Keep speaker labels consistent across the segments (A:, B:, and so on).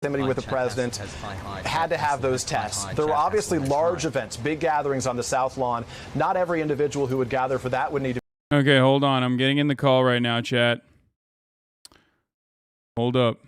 A: with the president had to have those tests. There were obviously large events, big gatherings on the South Lawn. Not every individual who would gather for that would need to.
B: Okay, hold on. I'm getting in the call right now, chat. Hold up.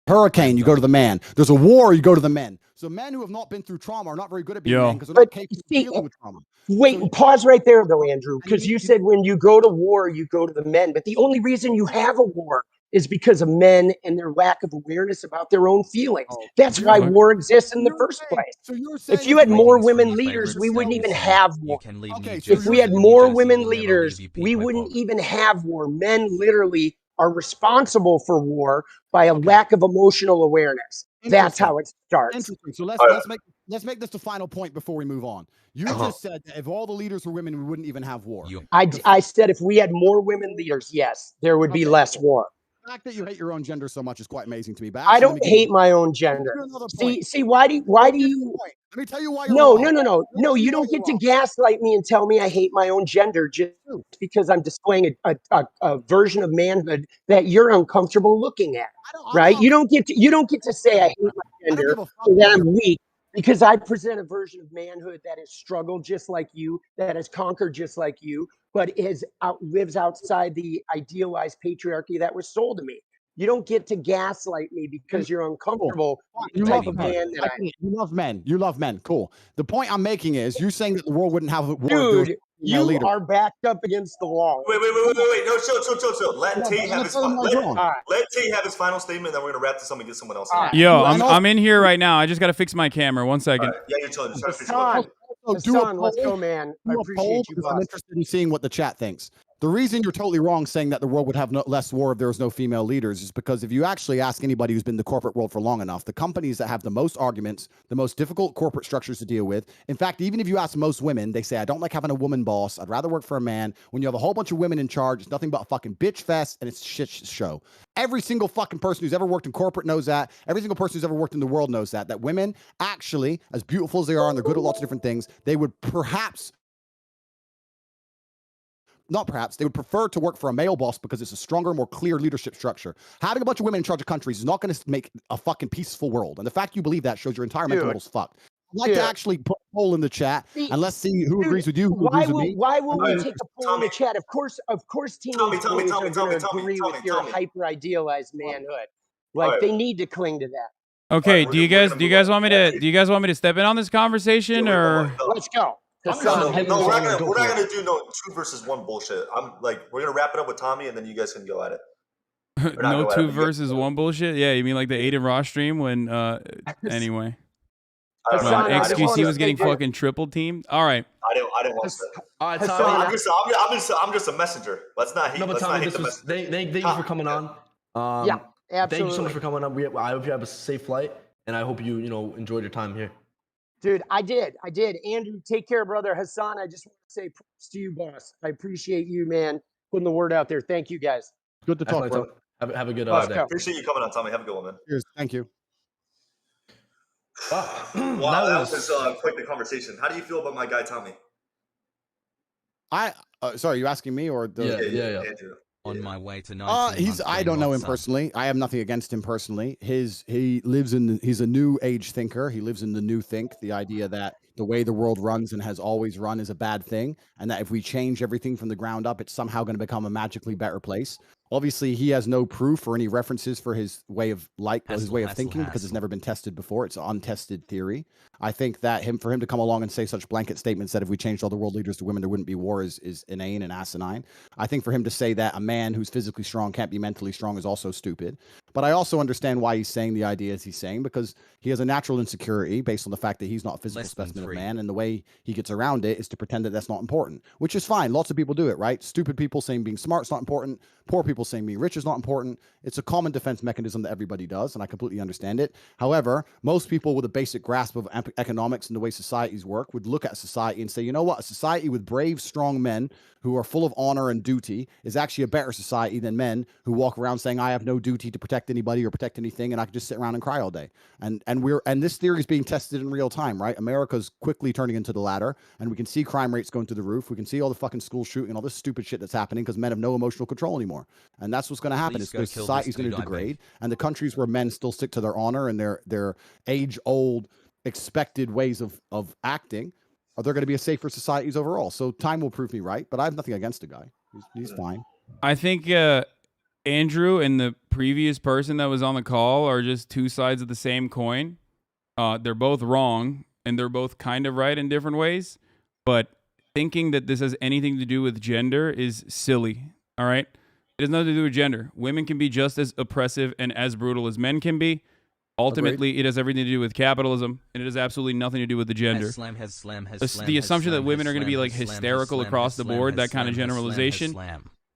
C: Hurricane, you go to the man. There's a war, you go to the men. So men who have not been through trauma are not very good at being men because they're not capable of dealing with trauma.
D: Wait, pause right there though, Andrew, because you said when you go to war, you go to the men. But the only reason you have a war is because of men and their lack of awareness about their own feelings. That's why war exists in the first place.
C: So you're saying
D: if you had more women leaders, we wouldn't even have war. If we had more women leaders, we wouldn't even have war. Men literally are responsible for war by a lack of emotional awareness. That's how it starts.
C: Interesting. So let's make this the final point before we move on. You just said that if all the leaders were women, we wouldn't even have war.
D: I said if we had more women leaders, yes, there would be less war.
C: The fact that you hate your own gender so much is quite amazing to me. But
D: I don't hate my own gender. See, why do you?
C: Let me tell you why.
D: No. You don't get to gaslight me and tell me I hate my own gender just because I'm displaying a version of manhood that you're uncomfortable looking at. Right? You don't get to say I hate my gender or that I'm weak. Because I present a version of manhood that has struggled just like you, that has conquered just like you, but lives outside the idealized patriarchy that was sold to me. You don't get to gaslight me because you're uncomfortable.
C: You love men. You love men. You love men. Cool. The point I'm making is you're saying that the world wouldn't have a war.
D: Dude, you are backed up against the wall.
E: Wait. No, chill. Let Tate have his final statement, then we're gonna wrap this up and get someone else.
B: Yo, I'm in here right now. I just gotta fix my camera. 1 second.
E: Yeah, you're chilling.
D: Hassan, let's go, man. I appreciate you.
C: I'm interested in seeing what the chat thinks. The reason you're totally wrong saying that the world would have less war if there was no female leaders is because if you actually ask anybody who's been in the corporate world for long enough, the companies that have the most arguments, the most difficult corporate structures to deal with. In fact, even if you ask most women, they say, I don't like having a woman boss. I'd rather work for a man. When you have a whole bunch of women in charge, it's nothing but a fucking bitch fest and it's a shit show. Every single fucking person who's ever worked in corporate knows that. Every single person who's ever worked in the world knows that women actually, as beautiful as they are and they're good at lots of different things, they would they would prefer to work for a male boss because it's a stronger, more clear leadership structure. Having a bunch of women in charge of countries is not going to make a fucking peaceful world. And the fact you believe that shows your entire mental model's fucked. I'd like to actually put a poll in the chat and let's see who agrees with you.
D: Why will we take a poll in the chat? Of course, teenage boys are going to agree with your hyper idealized manhood. Like they need to cling to that.
B: Okay, do you guys want me to step in on this conversation or?
D: Let's go.
E: We're not gonna do no 2 versus 1 bullshit. We're gonna wrap it up with Tommy, and then you guys can go at it.
B: No 2 versus 1 bullshit. Yeah, you mean like the Aiden Ross stream when? Anyway, XQC was getting fucking triple teamed. All right.
E: I didn't want that.
F: All right, Tommy.
E: I'm just a messenger. Let's not hate.
F: No, but Tommy, thank you for coming on.
D: Yeah, absolutely.
F: Thank you so much for coming on. I hope you have a safe flight, and I hope you enjoyed your time here.
D: Dude, I did. Andrew, take care, brother. Hassan, I just want to say props to you, boss. I appreciate you, man, putting the word out there. Thank you, guys.
C: Good to talk, bro.
F: Have a good
E: day. Appreciate you coming on, Tommy. Have a good one, man.
C: Cheers. Thank you.
E: Wow, that was quite the conversation. How do you feel about my guy, Tommy?
C: Sorry, you asking me or the?
F: Yeah.
E: Andrew.
G: On my way to
C: I don't know him personally. I have nothing against him personally. He's a new age thinker. He lives in the new think, the idea that the way the world runs and has always run is a bad thing, and that if we change everything from the ground up, it's somehow going to become a magically better place. Obviously, he has no proof or any references for his way of thinking because it's never been tested before. It's an untested theory. I think that for him to come along and say such blanket statements that if we changed all the world leaders to women, there wouldn't be war is inane and asinine. I think for him to say that a man who's physically strong can't be mentally strong is also stupid. But I also understand why he's saying the ideas he's saying, because he has a natural insecurity based on the fact that he's not a physical specimen of man, and the way he gets around it is to pretend that that's not important, which is fine. Lots of people do it, right? Stupid people saying being smart is not important. Poor people saying being rich is not important. It's a common defense mechanism that everybody does, and I completely understand it. However, most people with a basic grasp of economics and the way societies work would look at society and say, you know what? A society with brave, strong men who are full of honor and duty is actually a better society than men who walk around saying I have no duty to protect anybody or protect anything, and I can just sit around and cry all day. And this theory is being tested in real time, right? America's quickly turning into the latter, and we can see crime rates going through the roof. We can see all the fucking school shooting and all this stupid shit that's happening because men have no emotional control anymore. And that's what's going to happen. Is the society's going to degrade, and the countries where men still stick to their honor and their age-old expected ways of acting, are there going to be a safer societies overall? So time will prove me right, but I have nothing against the guy. He's fine.
B: I think Andrew and the previous person that was on the call are just two sides of the same coin. They're both wrong, and they're both kind of right in different ways. But thinking that this has anything to do with gender is silly, all right? It has nothing to do with gender. Women can be just as oppressive and as brutal as men can be. Ultimately, It has everything to do with capitalism, and it has absolutely nothing to do with the gender. The assumption that women are going to be like hysterical across the board, that kind of generalization,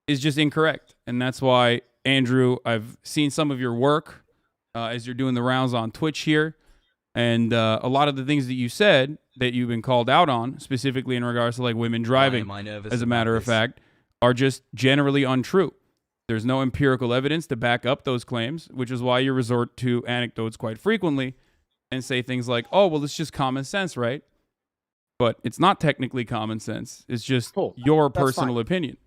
B: is just incorrect. And that's why, Andrew, I've seen some of your work as you're doing the rounds on Twitch here, and a lot of the things that you said that you've been called out on, specifically in regards to like women driving, as a matter of fact, are just generally untrue. There's no empirical evidence to back up those claims, which is why you resort to anecdotes quite frequently and say things like, oh, well, it's just common sense, right? But it's not technically common sense. It's just your personal opinion.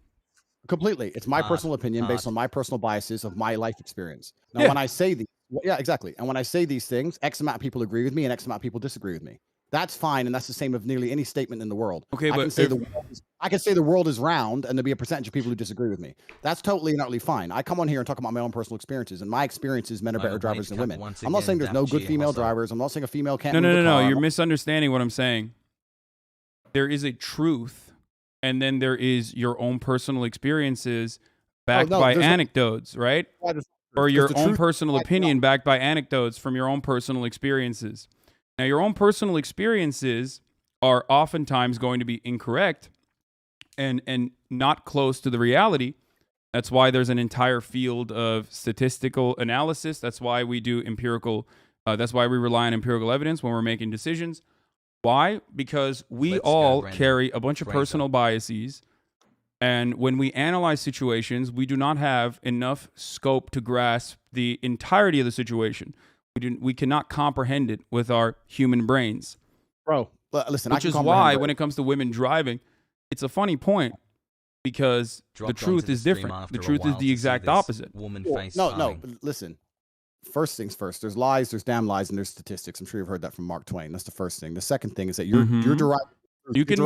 C: Completely. It's my personal opinion based on my personal biases of my life experience. Now, when I say these, exactly. And when I say these things, X amount of people agree with me and X amount of people disagree with me. That's fine, and that's the same of nearly any statement in the world.
B: Okay,
C: I can say the world is round, and there'll be a percentage of people who disagree with me. That's totally and utterly fine. I come on here and talk about my own personal experiences, and my experiences, men are better drivers than women. I'm not saying there's no good female drivers. I'm not saying a female can't.
B: No. You're misunderstanding what I'm saying. There is a truth, and then there is your own personal experiences backed by anecdotes, right? Or your own personal opinion backed by anecdotes from your own personal experiences. Now, your own personal experiences are oftentimes going to be incorrect and not close to the reality. That's why there's an entire field of statistical analysis. That's why we do empirical. That's why we rely on empirical evidence when we're making decisions. Why? Because we all carry a bunch of personal biases. And when we analyze situations, we do not have enough scope to grasp the entirety of the situation. We cannot comprehend it with our human brains.
C: Bro, listen,
B: which is why when it comes to women driving, it's a funny point because the truth is different. The truth is the exact opposite.
C: No, listen. First things first, there's lies, there's damn lies, and there's statistics. I'm sure you've heard that from Mark Twain. That's the first thing. The second thing is that you're deriving.
B: You can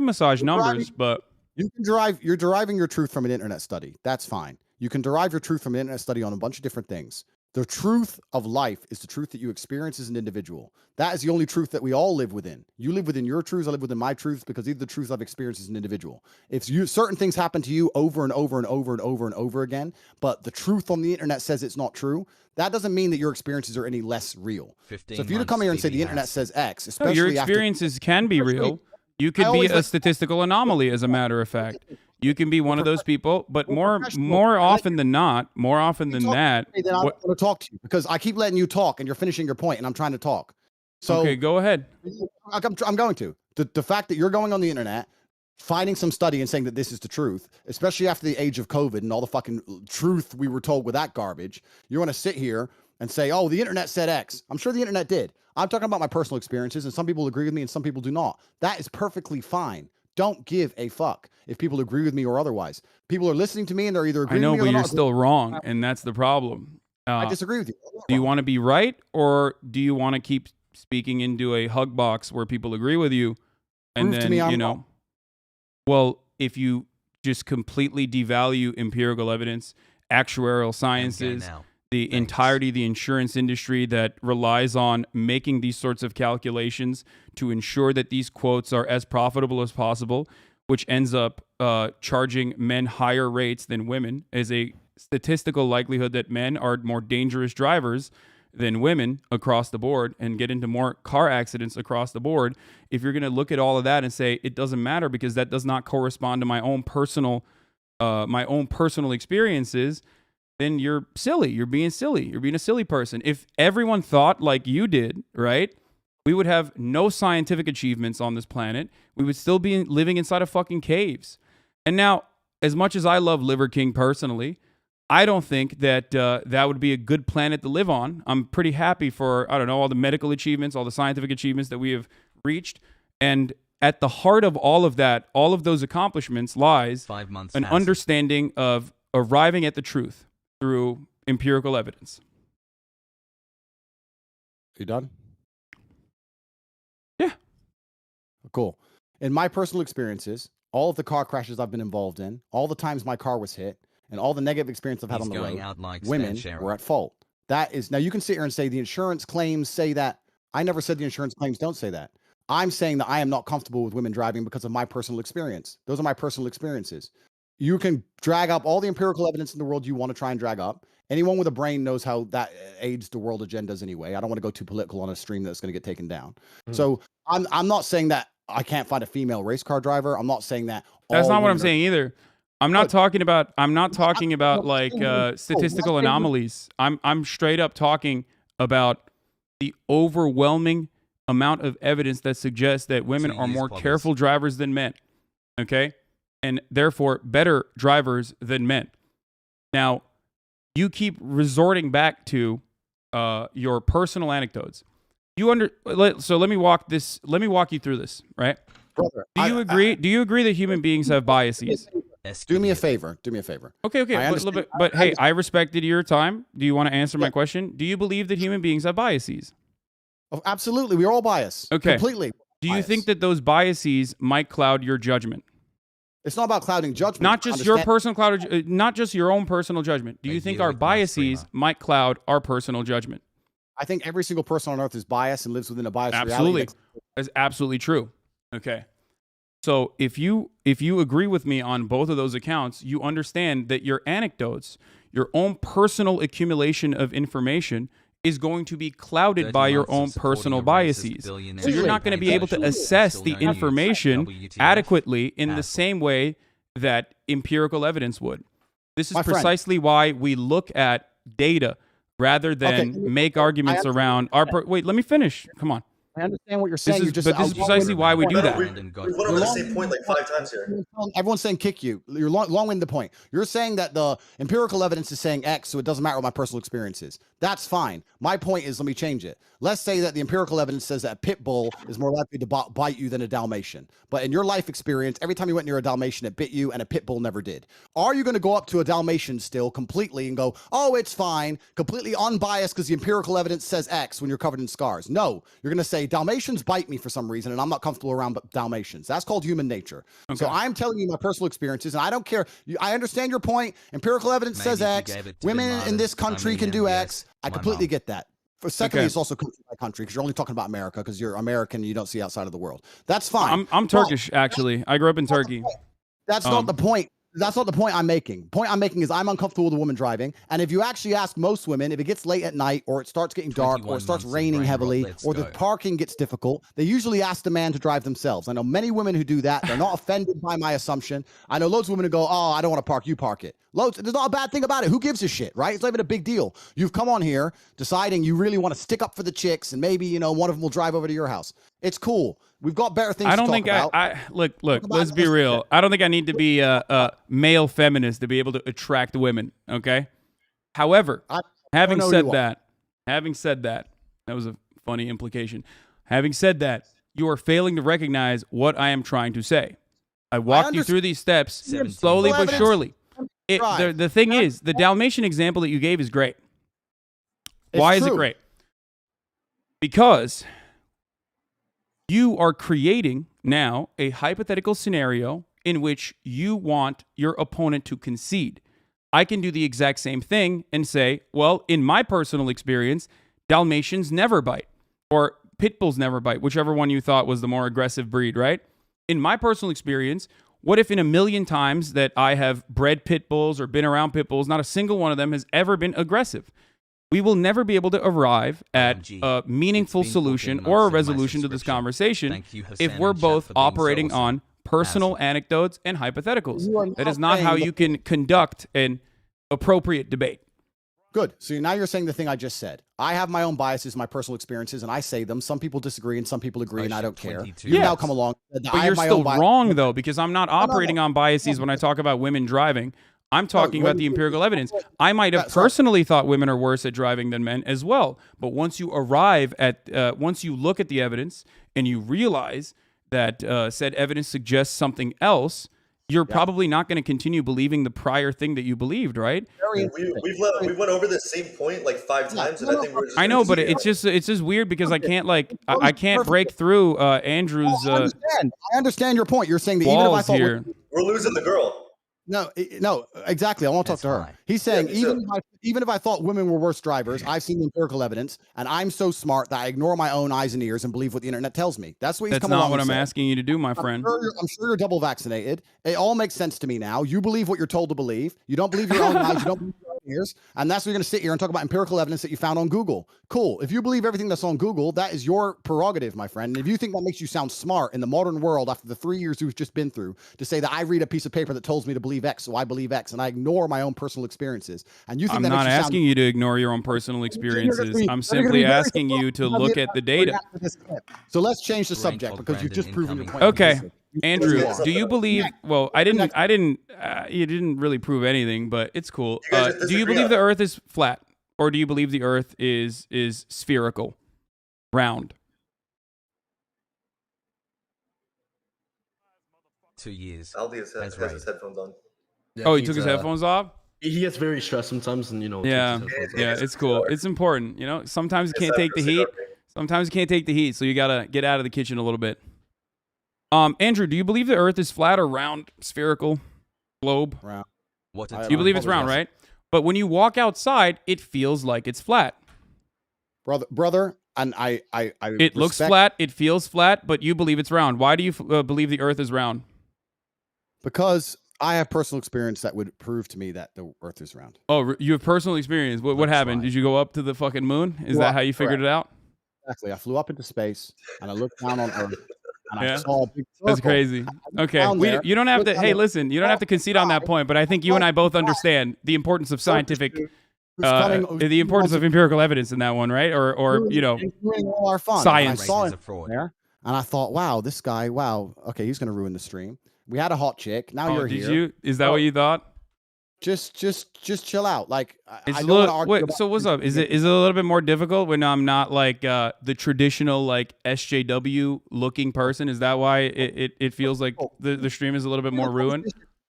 B: massage numbers, but
C: you're deriving your truth from an internet study. That's fine. You can derive your truth from an internet study on a bunch of different things. The truth of life is the truth that you experience as an individual. That is the only truth that we all live within. You live within your truths, I live within my truths, because these are the truths I've experienced as an individual. If certain things happen to you over and over and over and over and over again, but the truth on the internet says it's not true, that doesn't mean that your experiences are any less real. So if you come here and say the internet says X, especially
B: your experiences can be real. You could be a statistical anomaly, as a matter of fact. You can be one of those people, but more often than that,
C: I want to talk to you because I keep letting you talk and you're finishing your point and I'm trying to talk. So
B: okay, go ahead.
C: I'm going to. The fact that you're going on the internet, finding some study and saying that this is the truth, especially after the age of COVID and all the fucking truth we were told with that garbage, you want to sit here and say, oh, the internet said X. I'm sure the internet did. I'm talking about my personal experiences, and some people agree with me and some people do not. That is perfectly fine. Don't give a fuck if people agree with me or otherwise. People are listening to me and they're either agreeing with me or not.
B: I know, but you're still wrong, and that's the problem.
C: I disagree with you.
B: Do you want to be right, or do you want to keep speaking into a hug box where people agree with you? And
C: Prove
B: then,
C: to me I'm wrong.
B: Well, if you just completely devalue empirical evidence, actuarial sciences, the entirety of the insurance industry that relies on making these sorts of calculations to ensure that these quotes are as profitable as possible, which ends up charging men higher rates than women, is a statistical likelihood that men are more dangerous drivers than women across the board and get into more car accidents across the board. If you're going to look at all of that and say it doesn't matter because that does not correspond to my own personal experiences, then you're silly. You're being silly. You're being a silly person. If everyone thought like you did, right, we would have no scientific achievements on this planet. We would still be living inside of fucking caves. And now, as much as I love Liver King personally, I don't think that that would be a good planet to live on. I'm pretty happy for, I don't know, all the medical achievements, all the scientific achievements that we have reached. And at the heart of all of that, all of those accomplishments lies an understanding of arriving at the truth through empirical evidence.
C: You done?
B: Yeah.
C: Cool. In my personal experiences, all of the car crashes I've been involved in, all the times my car was hit, and all the negative experience I've had on the road, women were at fault. That is, now you can sit here and say the insurance claims say that. I never said the insurance claims don't say that. I'm saying that I am not comfortable with women driving because of my personal experience. Those are my personal experiences. You can drag up all the empirical evidence in the world you want to try and drag up. Anyone with a brain knows how that aids the world agendas anyway. I don't want to go too political on a stream that's going to get taken down. So I'm not saying that I can't find a female race car driver. I'm not saying that.
B: That's not what I'm saying either. I'm not talking about like statistical anomalies. I'm straight up talking about the overwhelming amount of evidence that suggests that women are more careful drivers than men. Okay? And therefore better drivers than men. Now, you keep resorting back to your personal anecdotes. So let me walk you through this, right?
C: Brother,
B: do you agree that human beings have biases?
C: Do me a favor.
B: Okay. But hey, I respected your time. Do you want to answer my question? Do you believe that human beings have biases?
C: Oh, absolutely. We're all biased.
B: Okay.
C: Completely.
B: Do you think that those biases might cloud your judgment?
C: It's not about clouding judgment.
B: Not just your personal not just your own personal judgment. Do you think our biases might cloud our personal judgment?
C: I think every single person on earth is biased and lives within a biased
B: absolutely.
C: reality.
B: That's absolutely true. Okay. So if you agree with me on both of those accounts, you understand that your anecdotes, your own personal accumulation of information is going to be clouded by your own personal biases. So you're not going to be able to assess the information adequately in the same way that empirical evidence would. This is precisely why we look at data rather than make arguments around our... Wait, let me finish. Come on.
C: I understand what you're saying.
B: This is precisely why we do that.
E: We went over the same point like 5 times here.
C: Everyone's saying kick you. You're long-winded the point. You're saying that the empirical evidence is saying X, so it doesn't matter what my personal experience is. That's fine. My point is, let me change it. Let's say that the empirical evidence says that a pit bull is more likely to bite you than a Dalmatian. But in your life experience, every time you went near a Dalmatian, it bit you, and a pit bull never did. Are you going to go up to a Dalmatian still completely and go, oh, it's fine, completely unbiased because the empirical evidence says X when you're covered in scars? No. You're going to say, Dalmatians bite me for some reason, and I'm not comfortable around Dalmatians. That's called human nature. Okay. So I'm telling you my personal experiences, and I don't care. I understand your point. Empirical evidence says X. Women in this country can do X. I completely get that. Secondly, it's also country by country because you're only talking about America because you're American and you don't see outside of the world. That's fine.
B: I'm Turkish, actually. I grew up in Turkey.
C: That's not the point. That's not the point I'm making. The point I'm making is I'm uncomfortable with a woman driving. And if you actually ask most women, if it gets late at night or it starts getting dark or it starts raining heavily or the parking gets difficult, they usually ask the man to drive themselves. I know many women who do that. They're not offended by my assumption. I know loads of women who go, oh, I don't want to park. You park it. Loads. There's not a bad thing about it. Who gives a shit, right? It's not even a big deal. You've come on here deciding you really want to stick up for the chicks and maybe, one of them will drive over to your house. It's cool. We've got better things to talk about.
B: I look, let's be real. I don't think I need to be a male feminist to be able to attract women, okay? However, having said that, that was a funny implication. Having said that, you are failing to recognize what I am trying to say. I walked you through these steps slowly but surely. The thing is, the Dalmatian example that you gave is great. Why is it great? Because you are creating now a hypothetical scenario in which you want your opponent to concede. I can do the exact same thing and say, well, in my personal experience, Dalmatians never bite, or pit bulls never bite, whichever one you thought was the more aggressive breed, right? In my personal experience, what if in a million times that I have bred pit bulls or been around pit bulls, not a single one of them has ever been aggressive? We will never be able to arrive at a meaningful solution or a resolution to this conversation if we're both operating on personal anecdotes and hypotheticals. That is not how you can conduct an appropriate debate.
C: Good. So now you're saying the thing I just said. I have my own biases, my personal experiences, and I say them. Some people disagree and some people agree, and I don't care. You now come along.
B: But you're still wrong, though, because I'm not operating on biases when I talk about women driving. I'm talking about the empirical evidence. I might have personally thought women are worse at driving than men as well. But once you arrive at, once you look at the evidence and you realize that said evidence suggests something else, you're probably not going to continue believing the prior thing that you believed, right?
E: We went over the same point like 5 times, and I think we're just.
B: I know, but it's just weird because I can't I can't break through Andrew's.
C: I understand your point. You're saying that even if I thought
E: we're losing the girl.
C: No, exactly. I want to talk to her. He's saying even if I thought women were worse drivers, I've seen the empirical evidence, and I'm so smart that I ignore my own eyes and ears and believe what the internet tells me. That's what he's coming along.
B: That's not what I'm asking you to do, my friend.
C: I'm sure you're double vaccinated. It all makes sense to me now. You believe what you're told to believe. You don't believe your own eyes. You don't believe your own ears, and that's what you're going to sit here and talk about empirical evidence that you found on Google. Cool. If you believe everything that's on Google, that is your prerogative, my friend. And if you think that makes you sound smart in the modern world after the 3 years we've just been through, to say that I read a piece of paper that tells me to believe X, so I believe X, and I ignore my own personal experiences, and you think
B: I'm not asking you to ignore your own personal experiences. I'm simply asking you to look at the data.
C: So let's change the subject because you've just proven your point.
B: Okay. Andrew, do you believe? Well, you didn't really prove anything, but it's cool. Do you believe the Earth is flat, or do you believe the Earth is spherical, round?
G: 2 years.
E: Aldi has his headphones on.
B: Yeah, he took his headphones off.
F: He gets very stressed sometimes, and
B: Yeah, it's cool. It's important. Sometimes you can't take the heat. Sometimes you can't take the heat, so you gotta get out of the kitchen a little bit. Andrew, do you believe the Earth is flat or round, spherical, globe?
C: Round.
B: You believe it's round, right? But when you walk outside, it feels like it's flat.
C: Brother, and I
B: it looks flat, it feels flat, but you believe it's round. Why do you believe the Earth is round?
C: Because I have personal experience that would prove to me that the Earth is round.
B: Oh, you have personal experience. What happened? Right. Did you go up to the fucking moon? Is that how you figured it out?
C: Exactly. I flew up into space and I looked down on Earth. And I saw a big circle.
B: That's crazy. Okay, you don't have to. Hey, listen, you don't have to concede on that point. But I think you and I both understand the importance of scientific, the importance of empirical evidence in that one, right? Or
C: all our fun.
B: Science.
C: I saw him there, and I thought, wow, this guy, okay, he's gonna ruin the stream. We had a hot chick. Now you're here.
B: Did you? Is that what you thought?
C: Just chill out. Like,
B: I don't want to argue. Wait, so what's up? Is it a little bit more difficult when I'm not like the traditional like SJW looking person? Is that why it feels like the stream is a little bit more ruined?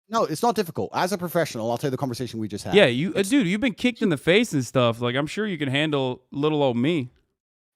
C: No, it's not difficult. As a professional, I'll tell you the conversation we just had.
B: Yeah, dude, you've been kicked in the face and stuff. Like, I'm sure you can handle little old me.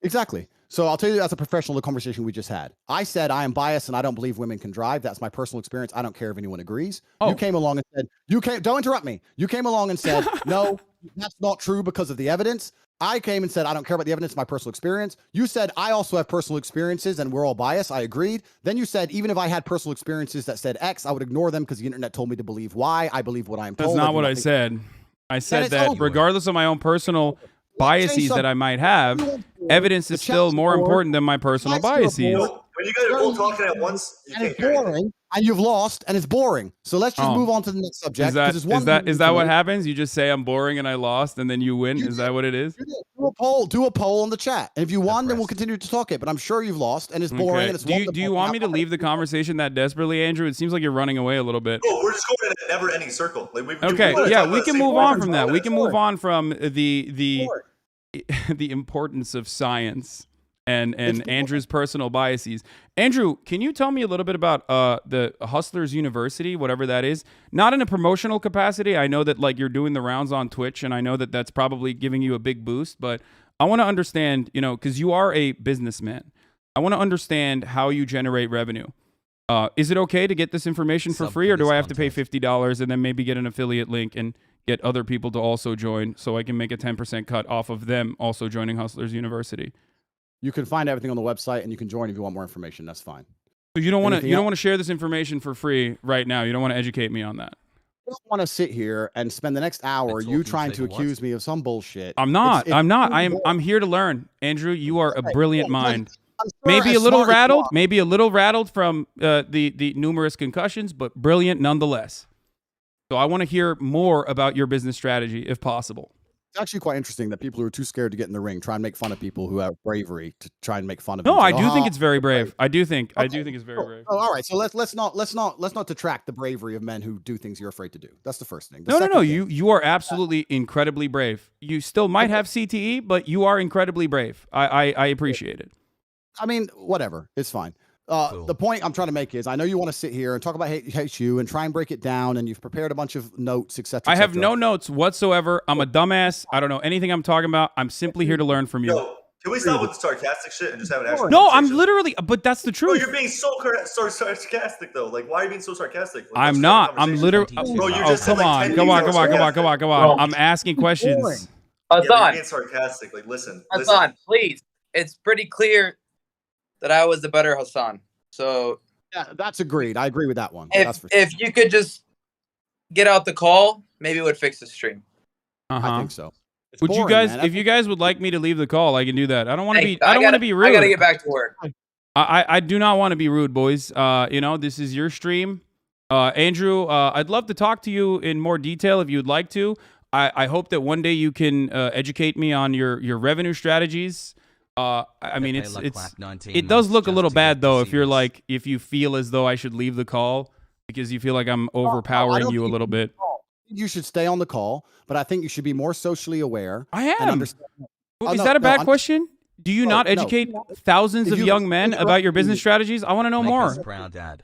C: Exactly. So I'll tell you as a professional the conversation we just had. I said I am biased and I don't believe women can drive. That's my personal experience. I don't care if anyone agrees. You came along and said, don't interrupt me. You came along and said, no, that's not true because of the evidence. I came and said, I don't care about the evidence, my personal experience. You said, I also have personal experiences and we're all biased. I agreed. Then you said, even if I had personal experiences that said X, I would ignore them because the internet told me to believe Y. I believe what I'm told.
B: That's not what I said. I said that regardless of my own personal biases that I might have, evidence is still more important than my personal biases.
E: When you guys are both talking at once,
C: and it's boring, and you've lost, and it's boring. So let's just move on to the next subject.
B: Is that what happens? You just say I'm boring and I lost, and then you win? Is that what it is?
C: Do a poll on the chat, and if you won, then we'll continue to talk it. But I'm sure you've lost, and it's boring. And it's
B: do you want me to leave the conversation that desperately, Andrew? It seems like you're running away a little bit.
E: Oh, we're just going in a never-ending circle. Like, we
B: can move on from that. We can move on from the importance of science and Andrew's personal biases. Andrew, can you tell me a little bit about the Hustlers University, whatever that is? Not in a promotional capacity. I know that like you're doing the rounds on Twitch, and I know that that's probably giving you a big boost. But I want to understand, because you are a businessman. I want to understand how you generate revenue. Is it okay to get this information for free, or do I have to pay $50 and then maybe get an affiliate link and get other people to also join so I can make a 10% cut off of them also joining Hustlers University?
C: You can find everything on the website, and you can join if you want more information. That's fine.
B: So you don't want to share this information for free right now. You don't want to educate me on that.
C: I don't want to sit here and spend the next hour you trying to accuse me of some bullshit.
B: I'm not. I'm here to learn. Andrew, you are a brilliant mind. Maybe a little rattled from the numerous concussions, but brilliant nonetheless. So I want to hear more about your business strategy if possible.
C: actually quite interesting that people who are too scared to get in the ring try and make fun of people who have bravery to try and make fun of.
B: No,
C: them.
B: I do think it's very brave. I do think it's very brave.
C: Oh, all right. So let's not detract the bravery of men who do things you're afraid to do. That's the first thing.
B: No. You are absolutely incredibly brave. You still might have CTE, but you are incredibly brave. I appreciate it.
C: I mean, whatever. It's fine. The point I'm trying to make is I know you want to sit here and talk about HU and try and break it down, and you've prepared a bunch of notes, etc.
B: I have no notes whatsoever. I'm a dumbass. I don't know anything I'm talking about. I'm simply here to learn from you.
E: Yo, can we stop with the sarcastic shit and just have an actual
B: No,
E: conversation?
B: I'm literally, but that's the truth.
E: No, you're being so sarcastic though. Like, why are you being so sarcastic? Like,
B: I'm not. I'm literally.
E: Bro, you're just
B: come
E: like
B: on. Come on. I'm asking questions.
E: Yeah,
G: Hasan,
E: you're being sarcastic. Like, listen.
G: Hasan, please. It's pretty clear that I was the better Hasan. So
C: yeah, that's agreed. I agree with that one.
G: If you could just get out the call, maybe it would fix the stream.
C: I think so.
B: Would you guys, if you guys would like me to leave the call, I can do that. I don't want to be. I don't want to be rude.
G: I gotta get back to work.
B: I do not want to be rude, boys. You know, this is your stream. Andrew, I'd love to talk to you in more detail if you'd like to. I hope that one day you can educate me on your revenue strategies. I mean, it does look a little bad though if you feel as though I should leave the call because you feel like I'm overpowering you a little bit.
C: You should stay on the call, but I think you should be more socially aware.
B: I am.
C: And understand.
B: Is that a bad question? Do you not educate thousands of young men about your business strategies? I want to know more.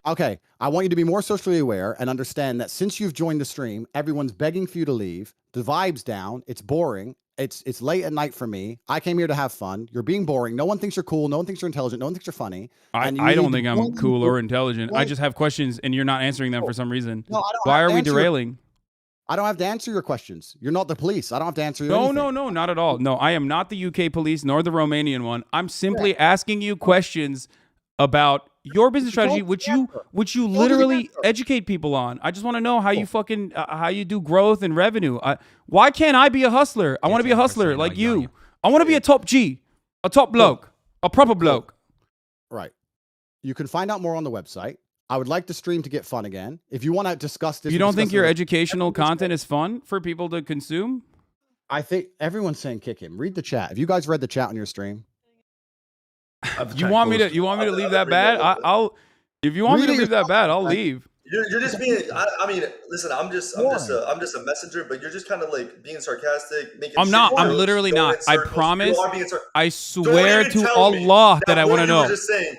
C: Okay, I want you to be more socially aware and understand that since you've joined the stream, everyone's begging for you to leave. The vibe's down. It's boring. It's late at night for me. I came here to have fun. You're being boring. No one thinks you're cool. No one thinks you're intelligent. No one thinks you're funny.
B: I don't think I'm cool or intelligent. I just have questions and you're not answering them for some reason.
C: No,
B: why are we derailing?
C: I don't have to answer your questions. You're not the police. I don't have to answer your
B: No, not at all. No, I am not the UK police nor the Romanian one. I'm simply asking you questions about your business strategy, which you literally educate people on. I just want to know how you fucking how you do growth and revenue. Why can't I be a hustler? I want to be a hustler like you. I want to be a top G, a top bloke, a proper bloke.
C: Right. You can find out more on the website. I would like the stream to get fun again. If you want to discuss this,
B: you don't think your educational content is fun for people to consume?
C: I think everyone's saying kick him. Read the chat. Have you guys read the chat on your stream?
B: You want me to leave that bad? I'll. If you want me to leave that bad, I'll leave.
E: You're just being. I mean, listen. I'm just a messenger, but you're just kind of like being sarcastic, making.
B: I'm not. I'm literally not. I promise. I swear to Allah that I want to know.
E: You were just saying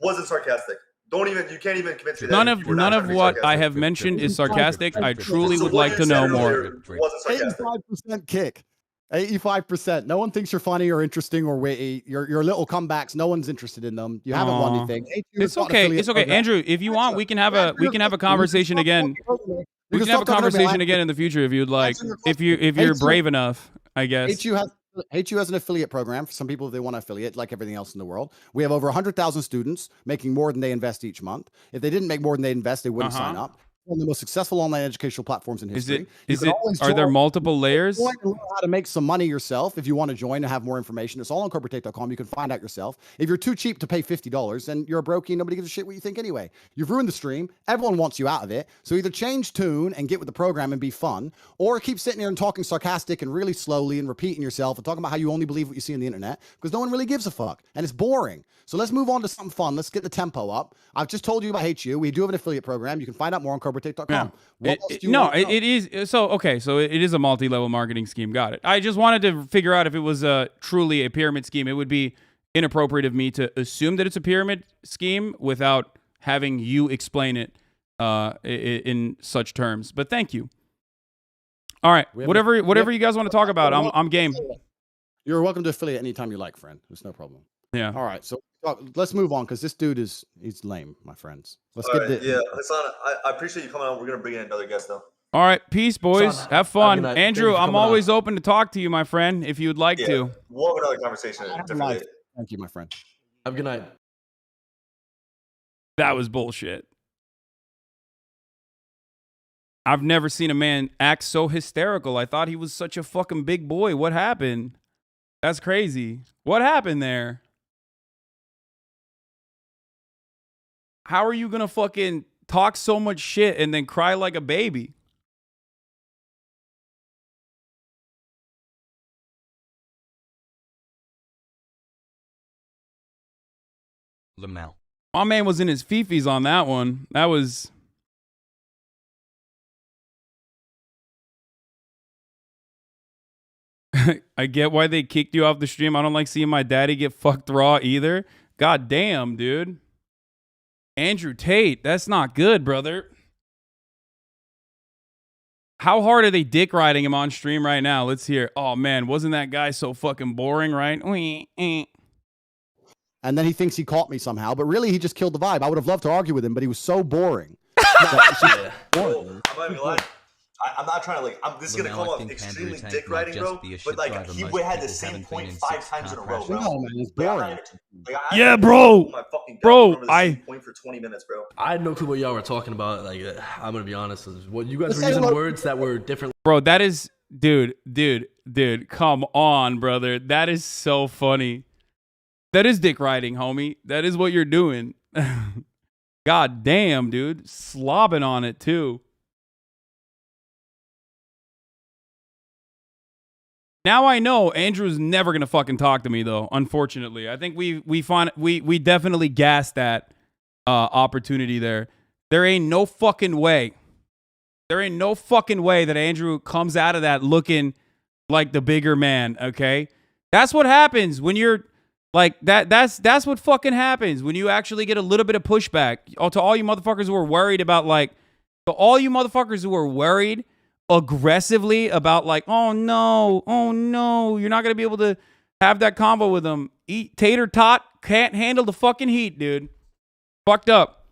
E: wasn't sarcastic. You can't even convince me.
B: None of what I have mentioned is sarcastic. I truly would like to know more.
C: 85% kick. 85%. No one thinks you're funny or interesting or witty. Your little comebacks, no one's interested in them. You haven't won anything.
B: It's okay. It's okay. Andrew, if you want, we can have a conversation again. We can have a conversation again in the future if you'd like. If you're brave enough, I guess.
C: HU has an affiliate program for some people if they want to affiliate, like everything else in the world. We have over 100,000 students making more than they invest each month. If they didn't make more than they invest, they wouldn't sign up. One of the most successful online educational platforms in history.
B: Are there multiple layers?
C: Learn how to make some money yourself if you want to join and have more information. It's all on corporatate.com. You can find out yourself. If you're too cheap to pay $50, then you're a brokey and nobody gives a shit what you think anyway. You've ruined the stream. Everyone wants you out of it. So either change tune and get with the program and be fun, or keep sitting here and talking sarcastic and really slowly and repeating yourself and talking about how you only believe what you see on the internet because no one really gives a fuck and it's boring. So let's move on to something fun. Let's get the tempo up. I've just told you about HU. We do have an affiliate program. You can find out more on corporatate.com.
B: Yeah. It is. So it is a multi-level marketing scheme. Got it. I just wanted to figure out if it was truly a pyramid scheme. It would be inappropriate of me to assume that it's a pyramid scheme without having you explain it in such terms. But thank you. All right. Whatever you guys want to talk about, I'm game.
C: You're welcome to affiliate anytime you like, friend. There's no problem.
B: Yeah.
C: All right. So let's move on because this dude he's lame, my friends. Let's
E: Yeah, Hasan, I appreciate you coming on. We're gonna bring in another guest though.
B: All right, peace, boys. Have fun, Andrew. I'm always open to talk to you, my friend. If you'd like to.
E: We'll have another conversation.
C: Thank you, my friend.
F: Have a good night.
B: That was bullshit. I've never seen a man act so hysterical. I thought he was such a fucking big boy. What happened? That's crazy. What happened there? How are you gonna fucking talk so much shit and then cry like a baby?
H: Lamau.
B: My man was in his fifis on that one. That was. I get why they kicked you off the stream. I don't like seeing my daddy get fucked raw either. God damn, dude. Andrew Tate, that's not good, brother. How hard are they dick riding him on stream right now? Let's hear. Oh, man, wasn't that guy so fucking boring, right?
C: And then he thinks he caught me somehow, but really he just killed the vibe. I would have loved to argue with him, but he was so boring.
E: Boring. I'm not trying to this is gonna come off extremely dick riding, bro. But he had the same point 5 times in a row, bro.
C: No, man, it's boring.
B: Yeah, bro.
E: I point for 20 minutes, bro.
F: I had no clue what y'all were talking about. I'm gonna be honest. What you guys were using words that were different.
B: Bro, that is, dude. Come on, brother. That is so funny. That is dick riding, homie. That is what you're doing. God damn, dude. Slobbing on it, too. Now I know Andrew's never gonna fucking talk to me though. Unfortunately, I think we definitely gassed that opportunity there. There ain't no fucking way. There ain't no fucking way that Andrew comes out of that looking like the bigger man. Okay, that's what happens when you're like that. That's what fucking happens when you actually get a little bit of pushback. To all you motherfuckers who are worried about to all you motherfuckers who are worried aggressively about oh no, you're not gonna be able to have that convo with him. Tater Tot can't handle the fucking heat, dude. Fucked up.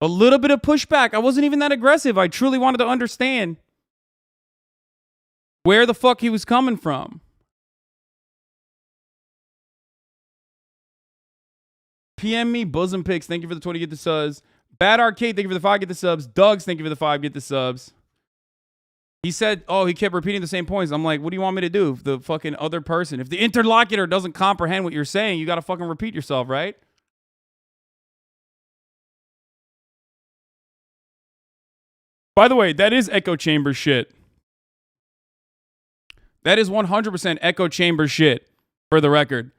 B: A little bit of pushback. I wasn't even that aggressive. I truly wanted to understand where the fuck he was coming from. PM me, bosom pics. Thank you for the 20, get the subs. Bad Arcade, thank you for the 5, get the subs. Doug's, thank you for the 5, get the subs. He said, he kept repeating the same points. I'm like, what do you want me to do? If the fucking other person, if the interlocutor doesn't comprehend what you're saying, you got to fucking repeat yourself, right? By the way, that is echo chamber shit. That is 100% echo chamber shit, for the record.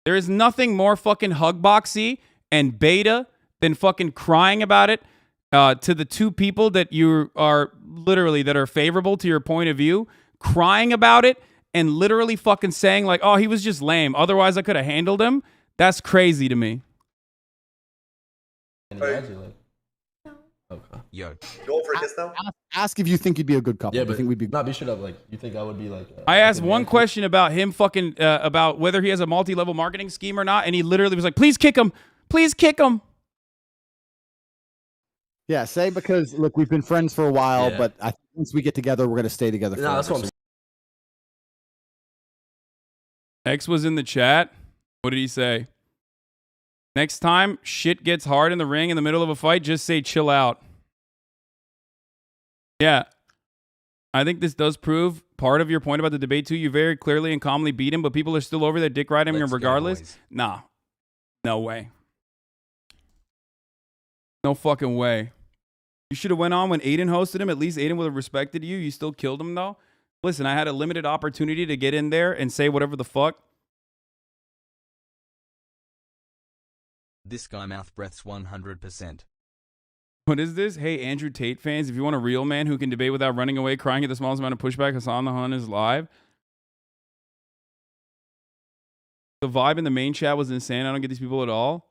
B: There is nothing more fucking hugboxy and beta than fucking crying about it to the two people that you are literally that are favorable to your point of view, crying about it and literally fucking saying he was just lame. Otherwise, I could have handled him. That's crazy to me.
F: Okay.
E: Yo, going for a kiss now?
C: Ask if you think you'd be a good couple.
F: Yeah, but
C: I think we'd be.
F: Not be straight up. You think I would be
B: I asked one question about him fucking about whether he has a multi-level marketing scheme or not, and he literally was like, "Please kick him, please kick him."
C: Yeah, say because look, we've been friends for a while, but I think once we get together, we're gonna stay together.
F: No, that's what I'm saying.
B: X was in the chat. What did he say? Next time shit gets hard in the ring in the middle of a fight, just say chill out. Yeah. I think this does prove part of your point about the debate too. You very clearly and calmly beat him, but people are still over there dick riding him regardless. Nah. No way. No fucking way. You should have went on when Aiden hosted him. At least Aiden would have respected you. You still killed him though. Listen, I had a limited opportunity to get in there and say whatever the fuck.
H: This guy mouth breaths 100%.
B: What is this? Hey, Andrew Tate fans, if you want a real man who can debate without running away, crying at the smallest amount of pushback, Hasan the Hun is live. The vibe in the main chat was insane. I don't get these people at all.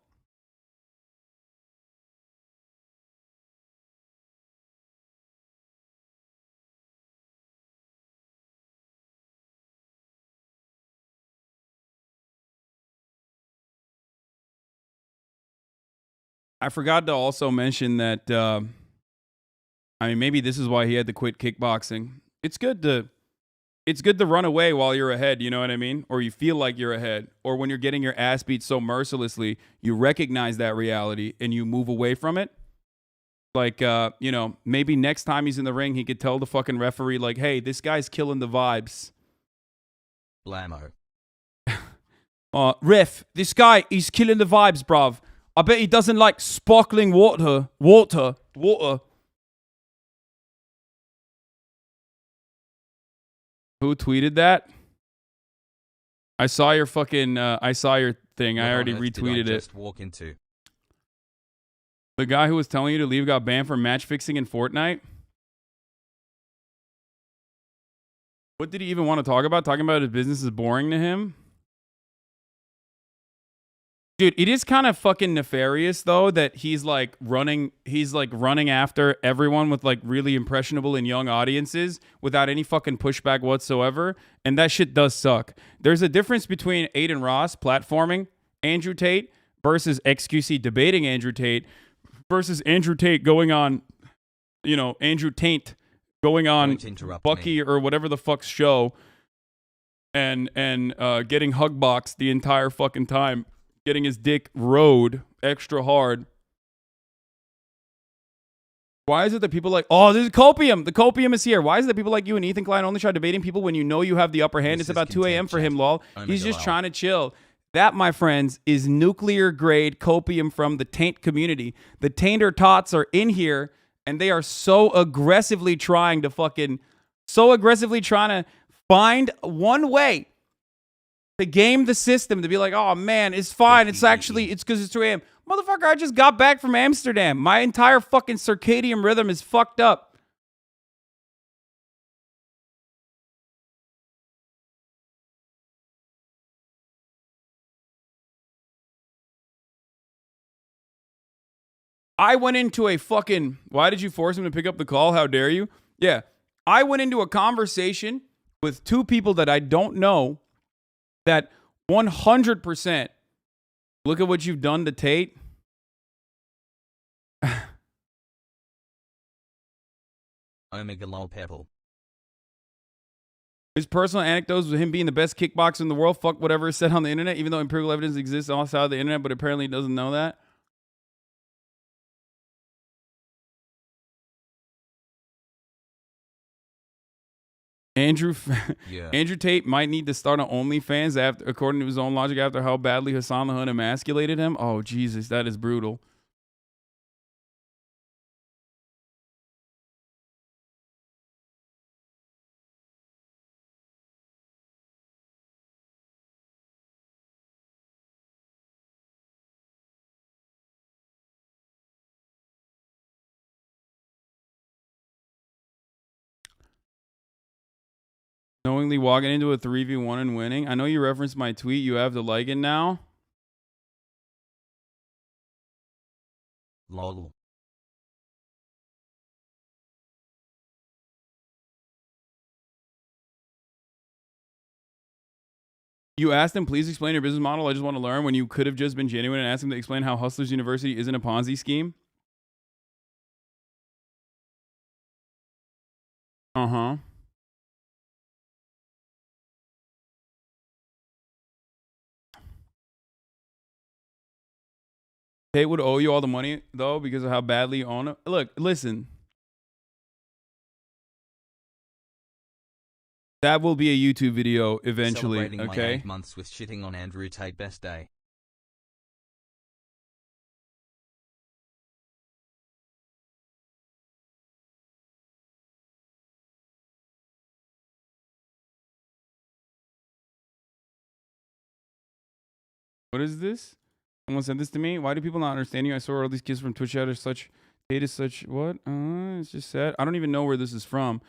B: I forgot to also mention that, maybe this is why he had to quit kickboxing. It's good to run away while you're ahead, you know what I mean? Or you feel like you're ahead. Or when you're getting your ass beat so mercilessly, you recognize that reality and you move away from it. Maybe next time he's in the ring, he could tell the fucking referee, hey, this guy's killing the vibes.
H: Blammo.
B: Ref, this guy, he's killing the vibes, bruv. I bet he doesn't like sparkling water. Who tweeted that? I saw your fucking, thing thing. I already retweeted it.
H: Just walk into.
B: The guy who was telling you to leave got banned for match fixing in Fortnite. What did he even want to talk about? Talking about his business is boring to him? Dude, it is kind of fucking nefarious though that he's like running after everyone with like really impressionable and young audiences without any fucking pushback whatsoever, and that shit does suck. There's a difference between Aiden Ross platforming Andrew Tate versus XQC debating Andrew Tate versus Andrew Tate going on, Andrew Taint going on Bucky or whatever the fuck's show and getting hug boxed the entire fucking time. Getting his dick rode extra hard. Why is it that people like, oh, this is copium. The copium is here. Why is it that people like you and Ethan Klein only try debating people when you know you have the upper hand? It's about 2 a.m. for him, lol. He's just trying to chill. That, my friends, is nuclear grade copium from the taint community. The tainter tots are in here, and they are so aggressively trying to find one way to game the system, to be like, oh man, it's fine. It's because it's 2 a.m. Motherfucker, I just got back from Amsterdam. My entire fucking circadian rhythm is fucked up. I went into a fucking, why did you force him to pick up the call? How dare you? Yeah. I went into a conversation with two people that I don't know that 100% look at what you've done to Tate.
H: Omega lol pebble.
B: His personal anecdotes with him being the best kickboxer in the world. Fuck whatever is said on the internet, even though empirical evidence exists outside of the internet, but apparently he doesn't know that. Andrew Tate might need to start an OnlyFans after, according to his own logic, after how badly Hassan the Hun emasculated him. Oh Jesus, that is brutal. Knowingly walking into a 3v1 and winning. I know you referenced my tweet. You have to like it now.
H: Lol.
B: You asked him, please explain your business model. I just want to learn, when you could have just been genuine and asked him to explain how Hustlers University isn't a Ponzi scheme. Uh-huh. Tate would owe you all the money, though, because of how badly you own it. Look, listen. That will be a YouTube video eventually,
H: Celebrating
B: okay?
H: my 8 months with shitting on Andrew Tate best day.
B: What is this? Someone sent this to me. Why do people not understand you? I saw all these kids from Twitch out are such, Tate is such, what? It's just sad. I don't even know where this is from.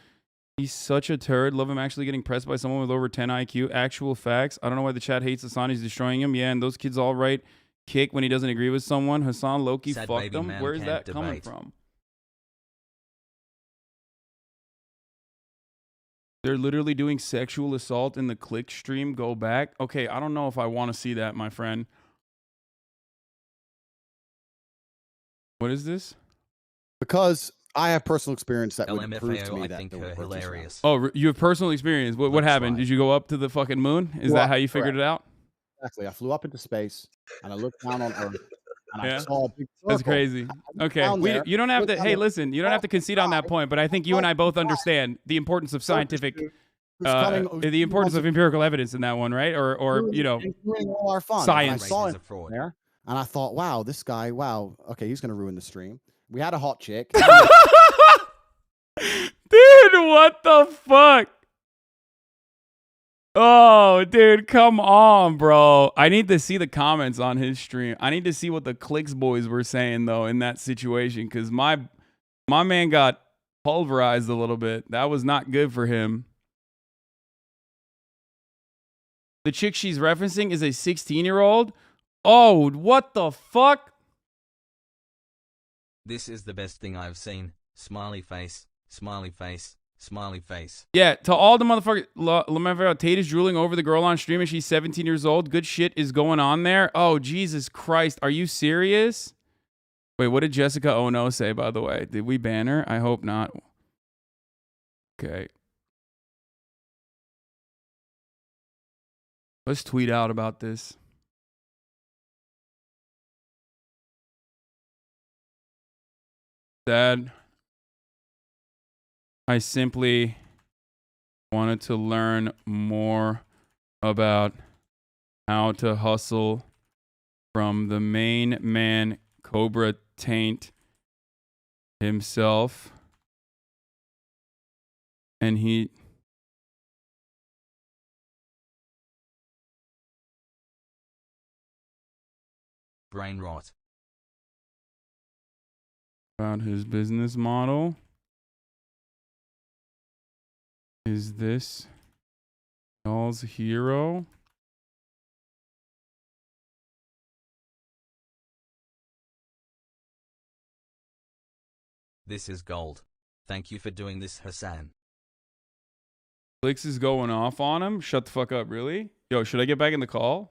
B: He's such a turd. Love him actually getting pressed by someone with over 10 IQ. Actual facts. I don't know why the chat hates Hassan. He's destroying him. Yeah, and those kids all right kick when he doesn't agree with someone. Hassan Loki fucked him. Where is that coming from? They're literally doing sexual assault in the click stream. Go back. Okay, I don't know if I want to see that, my friend. What is this?
C: Because I have personal experience that would
H: LMFAO,
C: prove to me
H: I
C: that
H: think
C: they're
H: hilarious.
B: Oh, you have personal experience. What happened? Did you go up to the fucking moon? Is that how you figured it out?
C: Exactly. I flew up into space and I looked down on Earth and I saw a big circle.
B: That's crazy. Okay, you don't have to. Hey, listen, you don't have to concede on that point, but I think you and I both understand the importance of scientific, the importance of empirical evidence in that one, right? Or you know,
C: all our fun.
B: Science.
C: I saw him there, and I thought, wow, this guy, wow, okay, he's gonna ruin the stream. We had a hot chick.
B: Dude, what the fuck? Oh, dude, come on, bro. I need to see the comments on his stream. I need to see what the Clicks boys were saying though in that situation, because my man got pulverized a little bit. That was not good for him. The chick she's referencing is a 16-year-old. Oh, what the fuck?
H: This is the best thing I've seen. Smiley face, smiley face, smiley face.
B: Yeah, to all the motherfuckers, Tate is drooling over the girl on stream and she's 17 years old. Good shit is going on there. Oh, Jesus Christ. Are you serious? Wait, what did Jessica Ono say, by the way? Did we ban her? I hope not. Okay. Let's tweet out about this. Dad, I simply wanted to learn more about how to hustle from the main man, Cobra Taint himself. And he...
H: Brain rot.
B: About his business model. Is this y'all's hero?
H: This is gold. Thank you for doing this, Hasan.
B: Clicks is going off on him. Shut the fuck up, really? Yo, should I get back in the call?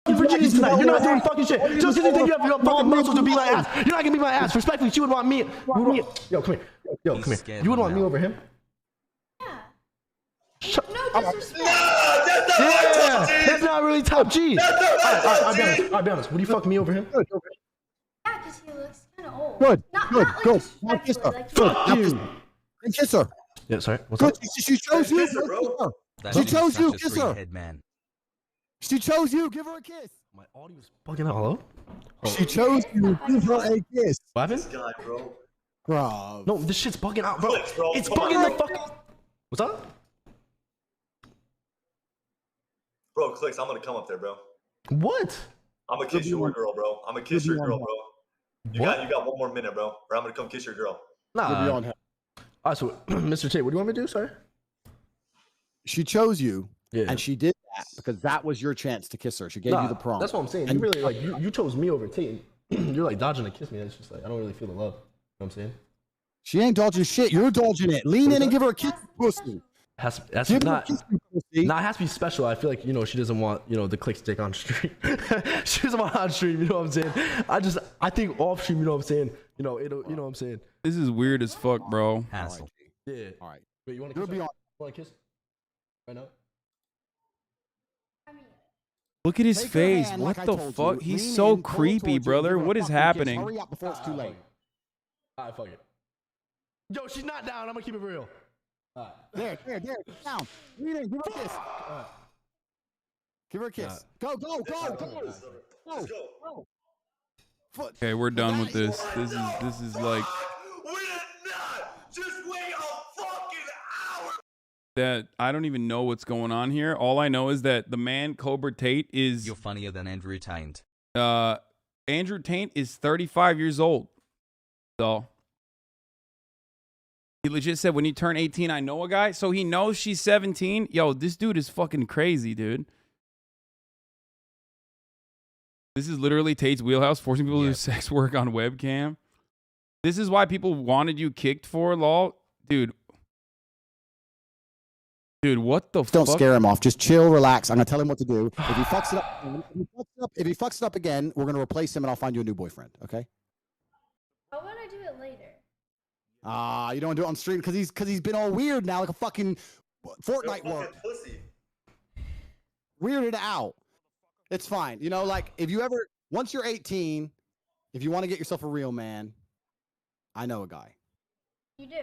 F: Virginia tonight. You're not doing fucking shit. Just because you think you have your fucking muscles to beat my ass. You're not gonna beat my ass. Respectfully, she would want me. Yo, come here. Yo, come here. You would want me over him?
I: Yeah.
F: Shut
I: No disrespect.
F: Yeah, that's not really top G. I'll be honest. Would you fuck me over him?
I: Yeah, because he looks kind of old.
C: Good,
I: Not
C: good,
I: like
C: good. Now kiss her.
I: disrespectfully, like,
C: Good. And kiss her.
F: Yeah, sorry. What's
C: Good.
F: up?
C: She chose you.
E: Kiss her, bro.
C: She chose you. Kiss her.
H: Head man.
C: She chose you. Give her a kiss.
F: My audio's bugging out. Hello?
C: She chose you. Give her a kiss.
F: What happened?
E: This guy, bro.
C: Bro.
F: No, this shit's bugging out, bro.
E: Clicks, bro.
F: It's
E: Come on,
F: bugging the
E: bro.
F: fuck. What's up?
E: Bro, Clicks, I'm gonna come up there, bro.
F: What?
E: I'm gonna kiss your girl, bro. I'm gonna kiss your girl, bro. You
F: What?
E: got 1 more minute, bro. Or I'm gonna come kiss your girl.
F: Nah. All right, so Mr. Tate, what do you want me to do? Sorry.
C: She chose you.
F: Yeah.
C: And she did that because that was your chance to kiss her. She gave you the prom.
F: That's what I'm saying.
C: And
F: You really like you chose me over Tate. You're like dodging to kiss me. It's just like I don't really feel the love. You know what I'm saying?
C: She ain't dodging shit. You're dodging it. Lean in and give her a kiss, pussy.
F: That's
C: Give her a
F: not.
C: kiss, you pussy.
F: Nah, it has to be special. I feel like she doesn't want the Clicks dick on stream. She doesn't want on stream. You know what I'm saying? I think off stream. You know what I'm saying? It'll. You know what I'm saying?
B: This is weird as fuck, bro.
H: Hassle.
F: Yeah.
C: All right.
F: Wait, you want to kiss? You want to kiss? Right now?
B: Look at his
C: Take her
B: face.
C: hand
B: What
C: like I
B: the
C: told
B: fuck?
C: you.
B: He's
C: Lean
B: so
C: in, pull
B: creepy,
C: towards you,
B: brother.
C: give her a
B: What is
C: fucking kiss.
B: happening?
C: Hurry up before it's too late.
F: Alright, fuck it. Yo, she's not down. I'm gonna keep it real. Alright.
C: There. Down. Lean in. Give her a kiss. Give her a kiss. Go.
E: Let's go.
B: Okay, we're done with this. This is like
E: We did not just wait a fucking hour.
B: that. I don't even know what's going on here. All I know is that the man Cobra Tate is
H: You're funnier than Andrew Taint.
B: Andrew Taint is 35 years old. So he legit said when you turn 18, I know a guy. So he knows she's 17. Yo, this dude is fucking crazy, dude. This is literally Tate's wheelhouse, forcing people to do sex work on webcam. This is why people wanted you kicked for, lol. Dude, what the fuck?
C: Don't scare him off. Just chill, relax. I'm gonna tell him what to do. If he fucks it up again, we're gonna replace him and I'll find you a new boyfriend. Okay?
I: How about I do it later?
C: You don't want to do it on stream because he's been all weird now, like a fucking Fortnite work.
E: Pussy.
C: Weirded out. It's fine. Like if you ever, once you're 18, if you want to get yourself a real man, I know a guy.
I: You do?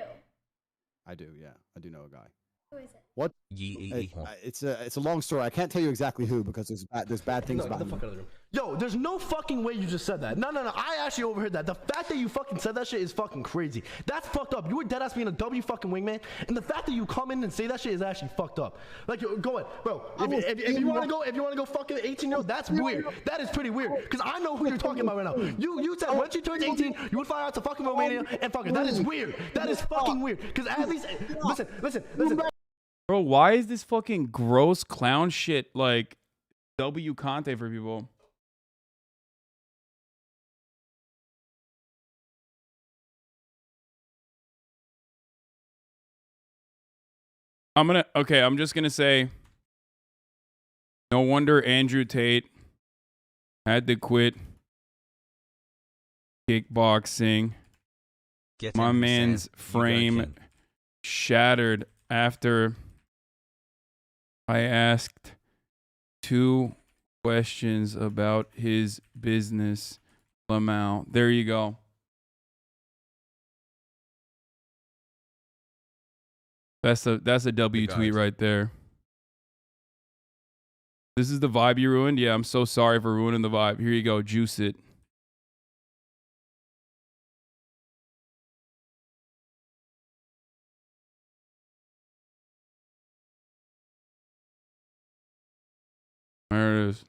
C: I do, yeah. I do know a guy.
I: Who is it?
C: What?
H: Yee.
C: It's a long story. I can't tell you exactly who because there's bad things
F: Get
C: about
F: the
C: him.
F: fuck out of the room. Yo, there's no fucking way you just said that. No. I actually overheard that. The fact that you fucking said that shit is fucking crazy. That's fucked up. You were dead ass being a W fucking wingman, and the fact that you come in and say that shit is actually fucked up. Like, go ahead, bro. If you wanna go fucking 18-year-old, that's weird. That is pretty weird. Because I know who you're talking about right now. You said once you turned 18, you would fly out to fucking Romania and fuck her. That is weird. That is fucking weird. Because at least listen.
B: Bro, why is this fucking gross clown shit like W content for people? I'm just gonna say, no wonder Andrew Tate had to quit kickboxing. My man's frame shattered after I asked 2 questions about his business. Lamau. There you go. That's a W tweet right there. This is the vibe you ruined? Yeah, I'm so sorry for ruining the vibe. Here you go. Juice it. There it is.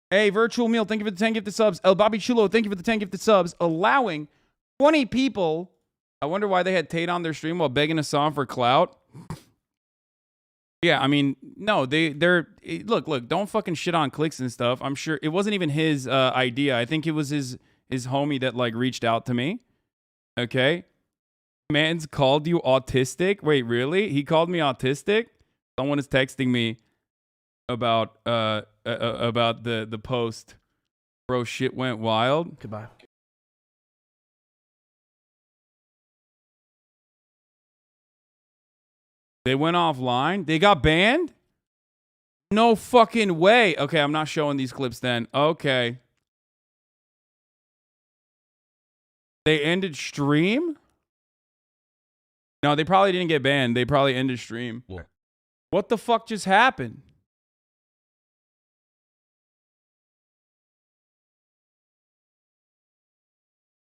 B: Hey, Virtual Meal, thank you for the 10 gifted subs. El Bobby Chulo, thank you for the 10 gifted subs. Allowing 20 people. I wonder why they had Tate on their stream while begging Hasan for clout. Yeah, I mean, no, they're look, don't fucking shit on clicks and stuff. I'm sure it wasn't even his idea. I think it was his homie that like reached out to me. Okay. Man's called you autistic. Wait, really? He called me autistic? Someone is texting me about the post. Bro, shit went wild.
F: Goodbye.
B: They went offline? They got banned? No fucking way. Okay, I'm not showing these clips then. Okay. They ended stream? No, they probably didn't get banned. They probably ended stream.
H: Yeah.
B: What the fuck just happened?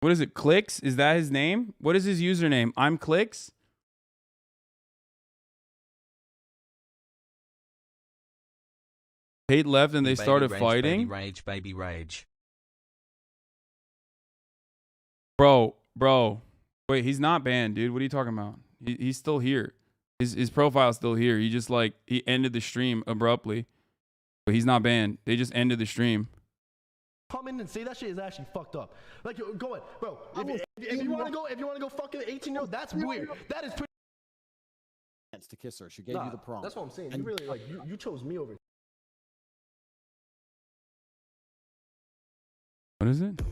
B: What is it? Clicks? Is that his name? What is his username? I'm Clicks? Tate left and they started fighting.
H: Baby rage.
B: Bro. Wait, he's not banned, dude. What are you talking about? He's still here. His profile's still here. He just like, he ended the stream abruptly. But he's not banned. They just ended the stream.
F: Come in and say that shit is actually fucked up. Like, go ahead, bro. If you wanna go fucking 18-year-old, that's weird. That is pretty.
C: To kiss her, she gave you the prompt.
F: That's what I'm saying. You really like you chose me over.
B: What is it?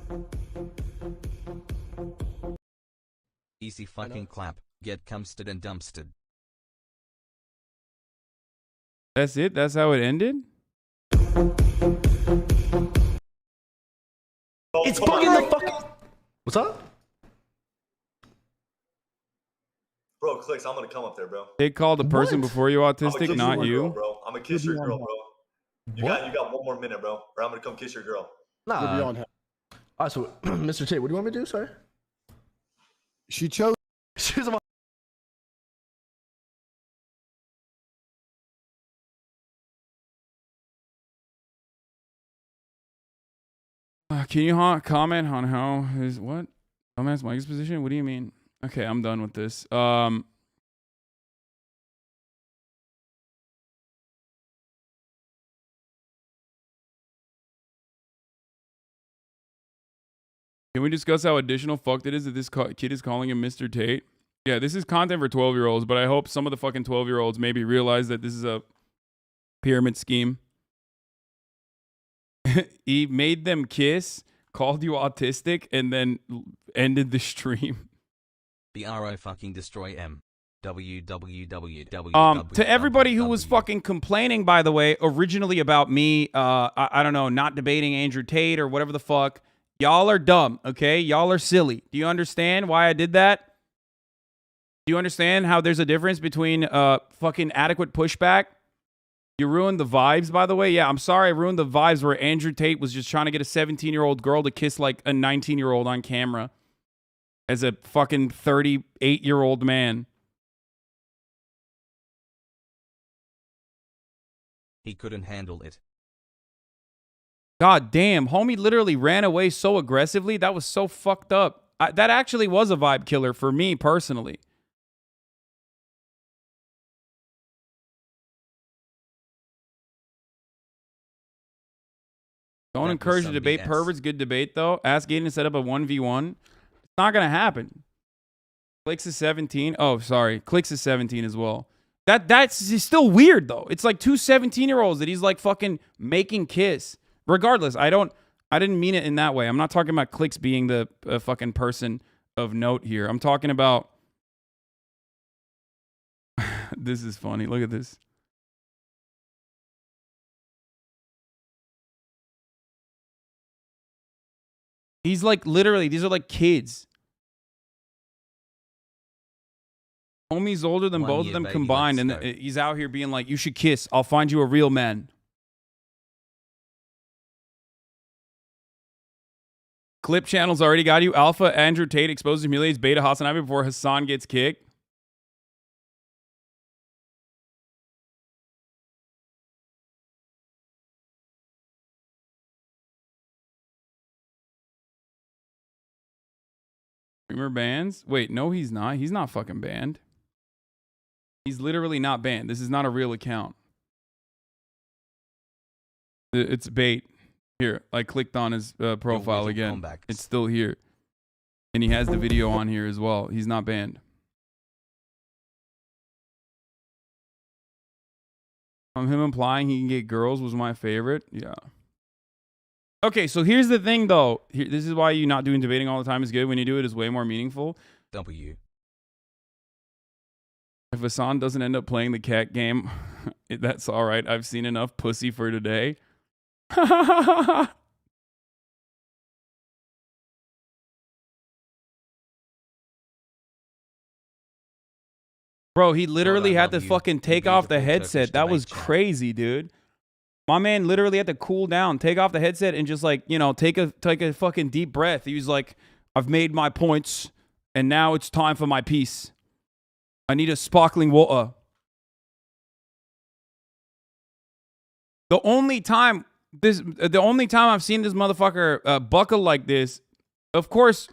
H: Easy fucking clap. Get cumstered and dumpstered.
B: That's it? That's how it ended?
F: It's bugging the fuck. What's up?
E: Bro, Clicks, I'm gonna come up there, bro.
B: They called the person before you autistic, not you.
E: Girl, bro. I'm gonna kiss your girl, bro. You got 1 more minute, bro. Or I'm gonna come kiss your girl.
F: Nah. All right, so Mr. Tate, what do you want me to do, sir?
C: She chose.
F: She's about.
B: Can you comment on how his what? Dumbass Mike's position? What do you mean? Okay, I'm done with this. Can we discuss how additional fucked it is that this kid is calling him Mr. Tate? Yeah, this is content for 12-year-olds, but I hope some of the fucking 12-year-olds maybe realize that this is a pyramid scheme. He made them kiss, called you autistic, and then ended the stream.
H: BRO fucking destroy M.
B: To everybody who was fucking complaining, by the way, originally about me, I don't know, not debating Andrew Tate or whatever the fuck. Y'all are dumb, okay? Y'all are silly. Do you understand why I did that? Do you understand how there's a difference between fucking adequate pushback? You ruined the vibes, by the way. Yeah, I'm sorry I ruined the vibes where Andrew Tate was just trying to get a 17-year-old girl to kiss like a 19-year-old on camera as a fucking 38-year-old man.
H: He couldn't handle it.
B: God damn, homie literally ran away so aggressively. That was so fucked up. That actually was a vibe killer for me personally. Don't encourage the debate. Perverts, good debate, though. Ask Gaten to set up a 1v1. It's not going to happen. Clicks is 17. Oh, sorry. Clicks is 17 as well. That's still weird, though. It's like two 17-year-olds that he's like fucking making kiss. Regardless, I didn't mean it in that way. I'm not talking about Clicks being the fucking person of note here. I'm talking about... This is funny. Look at this. He's like literally, these are like kids. Homie's older than both of them combined, and he's out here being like, you should kiss. I'll find you a real man. Clip channels already got you. Alpha, Andrew Tate exposes humiliates Beta HasanAbi before Hasan gets kicked. Streamer bans? Wait, no, he's not. He's not fucking banned. He's literally not banned. This is not a real account. It's bait. Here, I clicked on his profile again. It's still here. And he has the video on here as well. He's not banned. Him implying he can get girls was my favorite. Yeah. Okay, so here's the thing, though. This is why you not doing debating all the time is good. When you do it, it's way more meaningful.
H: W.
B: If Hasan doesn't end up playing the cat game, that's all right. I've seen enough pussy for today. Bro, he literally had to fucking take off the headset. That was crazy, dude. My man literally had to cool down, take off the headset, and just like, you know, take a fucking deep breath. He was like, I've made my points, and now it's time for my piece. I need a sparkling water. The only time I've seen this motherfucker buckle like this, of course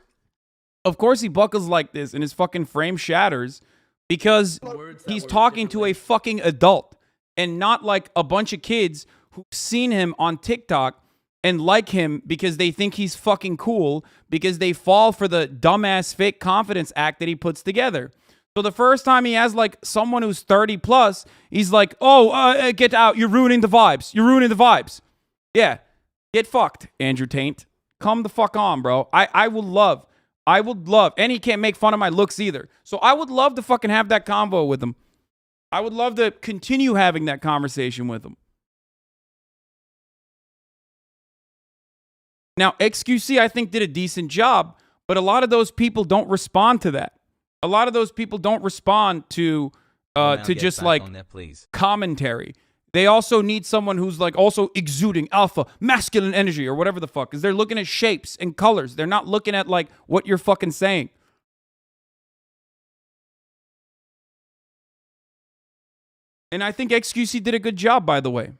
B: he buckles like this and his fucking frame shatters because he's talking to a fucking adult and not like a bunch of kids who've seen him on TikTok and like him because they think he's fucking cool because they fall for the dumbass fake confidence act that he puts together. So the first time he has like someone who's 30 plus, he's like, oh, get out. You're ruining the vibes. You're ruining the vibes. Yeah. Get fucked, Andrew Tate. Come the fuck on, bro. I would love, and he can't make fun of my looks either. So I would love to fucking have that convo with him. I would love to continue having that conversation with him. Now, XQC, I think, did a decent job, but a lot of those people don't respond to that. A lot of those people don't respond to just like commentary. They also need someone who's like also exuding alpha, masculine energy or whatever the fuck. Because they're looking at shapes and colors. They're not looking at like what you're fucking saying. And I think XQC did a good job, by the way.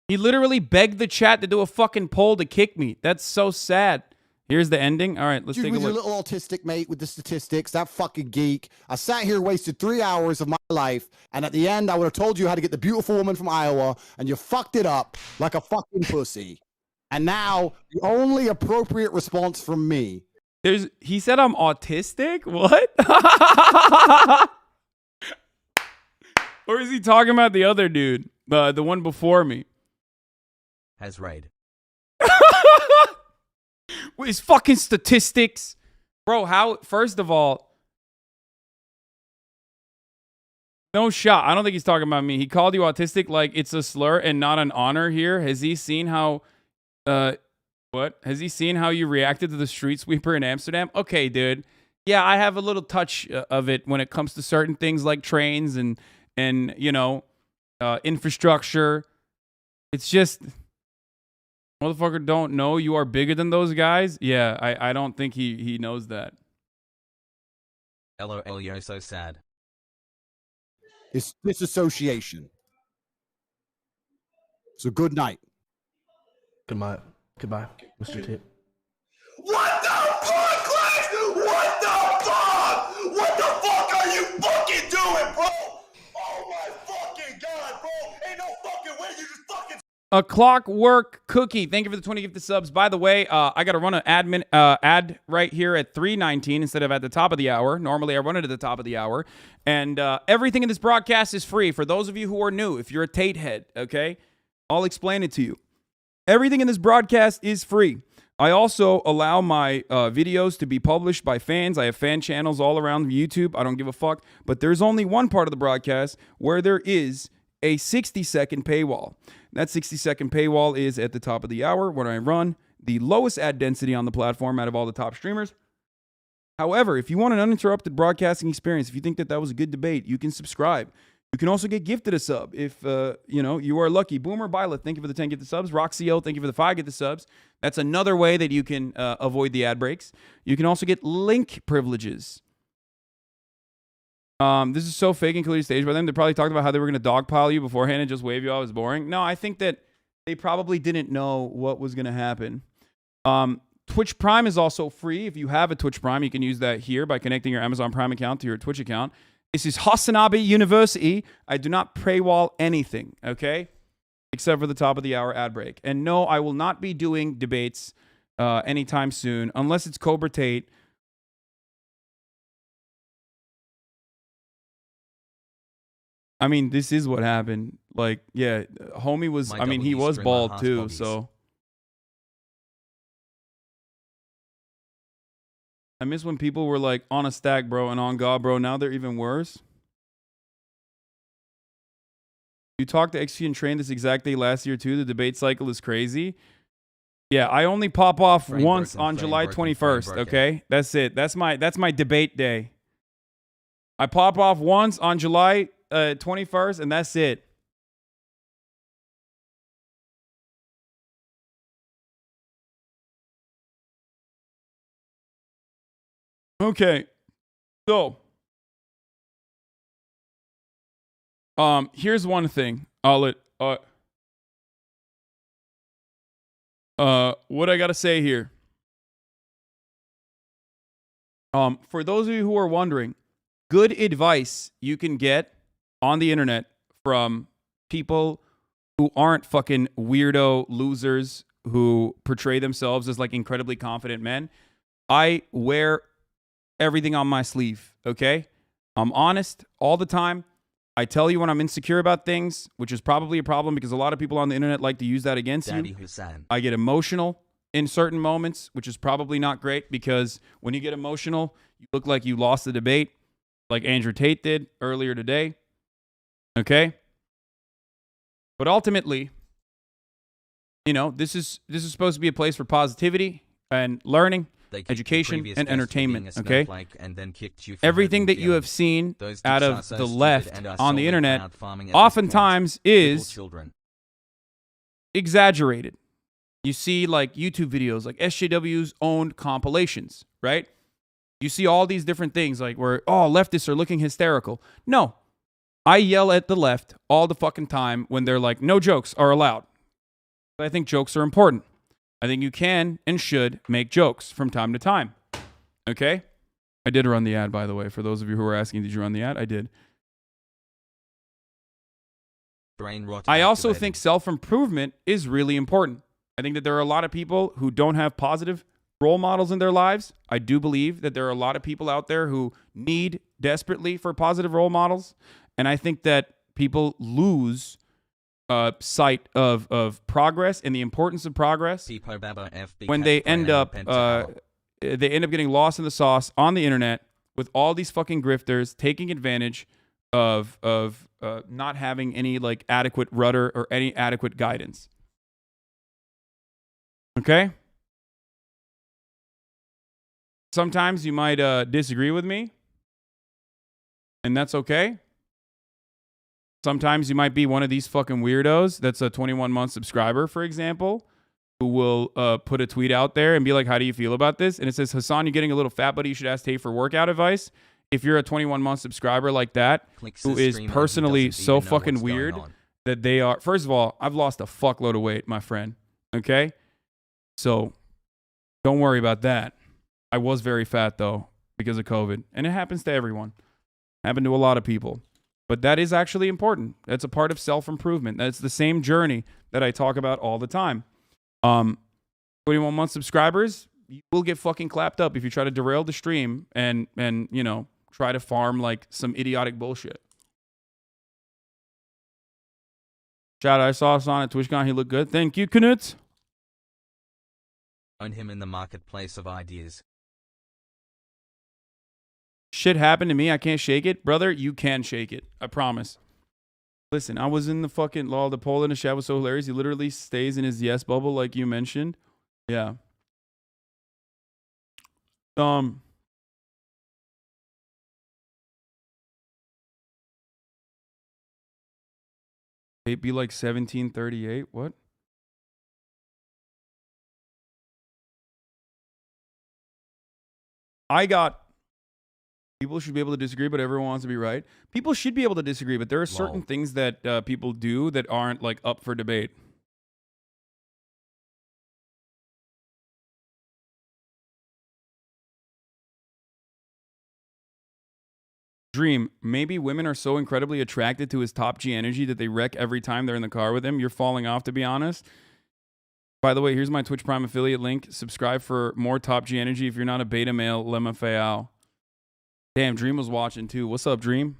B: He literally begged the chat to do a fucking poll to kick me. That's so sad. Here's the ending. All right, let's take a look.
C: Your little autistic mate with the statistics, that fucking geek. I sat here, wasted 3 hours of my life, and at the end, I would have told you how to get the beautiful woman from Iowa, and you fucked it up like a fucking pussy. And now, the only appropriate response from me.
B: He said I'm autistic? What? Or is he talking about the other dude? The one before me?
H: Has raid.
B: With his fucking statistics. Bro, how, first of all, no shot. I don't think he's talking about me. He called you autistic like it's a slur and not an honor here. Has he seen how, what? Has he seen how you reacted to the street sweeper in Amsterdam? Okay, dude. Yeah, I have a little touch of it when it comes to certain things like trains and you know, infrastructure. It's just, motherfucker don't know you are bigger than those guys. Yeah, I don't think he knows that.
H: LOL, you're so sad.
C: It's disassociation. So good night.
F: Goodbye, Mr. Tate.
E: What the fuck, Clash? What the fuck? What the fuck are you fucking doing, bro? Oh my fucking god, bro! Ain't no fucking way you just fucking.
B: A Clockwork Cookie. Thank you for the 20 gifted subs. By the way, I got to run an ad right here at 3:19 instead of at the top of the hour. Normally, I run it at the top of the hour. And everything in this broadcast is free. For those of you who are new, if you're a Tate head, okay? I'll explain it to you. Everything in this broadcast is free. I also allow my videos to be published by fans. I have fan channels all around YouTube. I don't give a fuck. But there's only one part of the broadcast where there is a 60-second paywall. That 60-second paywall is at the top of the hour when I run the lowest ad density on the platform out of all the top streamers. However, if you want an uninterrupted broadcasting experience, if you think that that was a good debate, you can subscribe. You can also get gifted a sub if, you are lucky. Boomer Bila, thank you for the 10 gifted subs. Roxio, thank you for the 5 gifted subs. That's another way that you can avoid the ad breaks. You can also get link privileges. This is so fake and clearly staged by them. They probably talked about how they were going to dogpile you beforehand and just wave you off as boring. No, I think that they probably didn't know what was going to happen. Twitch Prime is also free. If you have a Twitch Prime, you can use that here by connecting your Amazon Prime account to your Twitch account. This is HasanAbi University. I do not paywall anything, okay? Except for the top of the hour ad break. And no, I will not be doing debates anytime soon, unless it's Cobra Tate. I mean, this is what happened. Like, yeah, homie was, he was bald too, so. I miss when people were like on a stack, bro, and on God, bro. Now they're even worse. You talked to XG and Train this exact day last year too. The debate cycle is crazy. Yeah, I only pop off once on July 21st. Okay, that's it. That's my debate day. I pop off once on July 21st, and that's it. Okay, so here's one thing. What I gotta say here. For those of you who are wondering, good advice you can get on the internet from people who aren't fucking weirdo losers who portray themselves as like incredibly confident men. I wear everything on my sleeve, okay? I'm honest all the time. I tell you when I'm insecure about things, which is probably a problem because a lot of people on the internet like to use that against you. I get emotional in certain moments, which is probably not great because when you get emotional, you look like you lost the debate, like Andrew Tate did earlier today, okay? But ultimately, this is supposed to be a place for positivity and learning, education, and entertainment, okay? Everything that you have seen out of the left on the internet oftentimes is exaggerated. You see like YouTube videos, like SJW's owned compilations, right? You see all these different things like where, leftists are looking hysterical. No, I yell at the left all the fucking time when they're like, no jokes are allowed. But I think jokes are important. I think you can and should make jokes from time to time. Okay? I did run the ad, by the way. For those of you who are asking, did you run the ad? I did. I also think self-improvement is really important. I think that there are a lot of people who don't have positive role models in their lives. I do believe that there are a lot of people out there who need desperately for positive role models. And I think that people lose sight of progress and the importance of progress when they end up getting lost in the sauce on the internet with all these fucking grifters taking advantage of not having any like adequate rudder or any adequate guidance. Okay? sometimes you might disagree with me, and that's okay. Sometimes you might be one of these fucking weirdos that's a 21-month subscriber, for example, who will put a tweet out there and be like, how do you feel about this? And it says, Hasan, you're getting a little fat, buddy. You should ask Tate for workout advice. If you're a 21-month subscriber like that, who is personally so fucking weird that they are... First of all, I've lost a fuckload of weight, my friend. Okay? So don't worry about that. I was very fat, though, because of COVID. And it happens to everyone. Happened to a lot of people. But that is actually important. That's a part of self-improvement. That's the same journey that I talk about all the time. 21-month subscribers, you will get fucking clapped up if you try to derail the stream and you know, try to farm like some idiotic bullshit. Shout out, I saw Hasan at TwitchCon. He looked good. Thank you, Knut.
H: Own him in the marketplace of ideas.
B: Shit happened to me. I can't shake it. Brother, you can shake it. I promise. Listen, I was in the fucking law. The poll in the chat was so hilarious. He literally stays in his yes bubble like you mentioned. Yeah. It'd be like 1738. What? People should be able to disagree, but everyone wants to be right. People should be able to disagree, but there are certain things that people do that aren't like up for debate. Dream, maybe women are so incredibly attracted to his top G energy that they wreck every time they're in the car with him. You're falling off, to be honest. By the way, here's my Twitch Prime affiliate link. Subscribe for more top G energy if you're not a beta male. Lemma Fayal. Damn, Dream was watching too. What's up, Dream?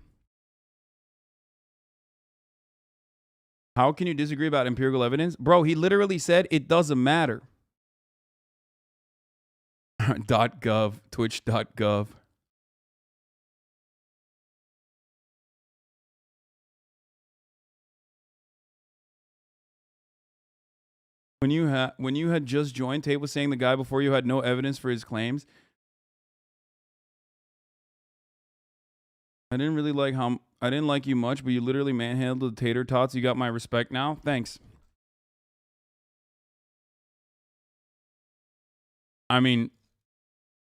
B: How can you disagree about empirical evidence? Bro, he literally said it doesn't matter. .gov, twitch.gov. When you had just joined, Tate was saying the guy before you had no evidence for his claims. I didn't like you much, but you literally manhandled the tater tots. You got my respect now. Thanks. I mean,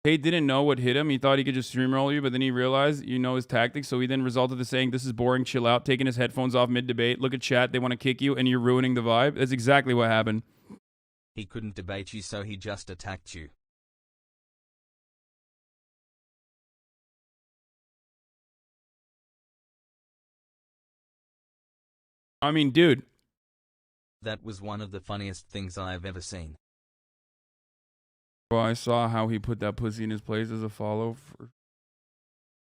B: Tate didn't know what hit him. He thought he could just streamroll you, but then he realized you know his tactics. So he then resulted to saying, this is boring, chill out, taking his headphones off mid-debate. Look at chat, they want to kick you, and you're ruining the vibe. That's exactly what happened.
H: He couldn't debate you, so he just attacked you.
B: I mean, dude.
H: That was one of the funniest things I've ever seen.
B: Well, I saw how he put that pussy in his place as a follow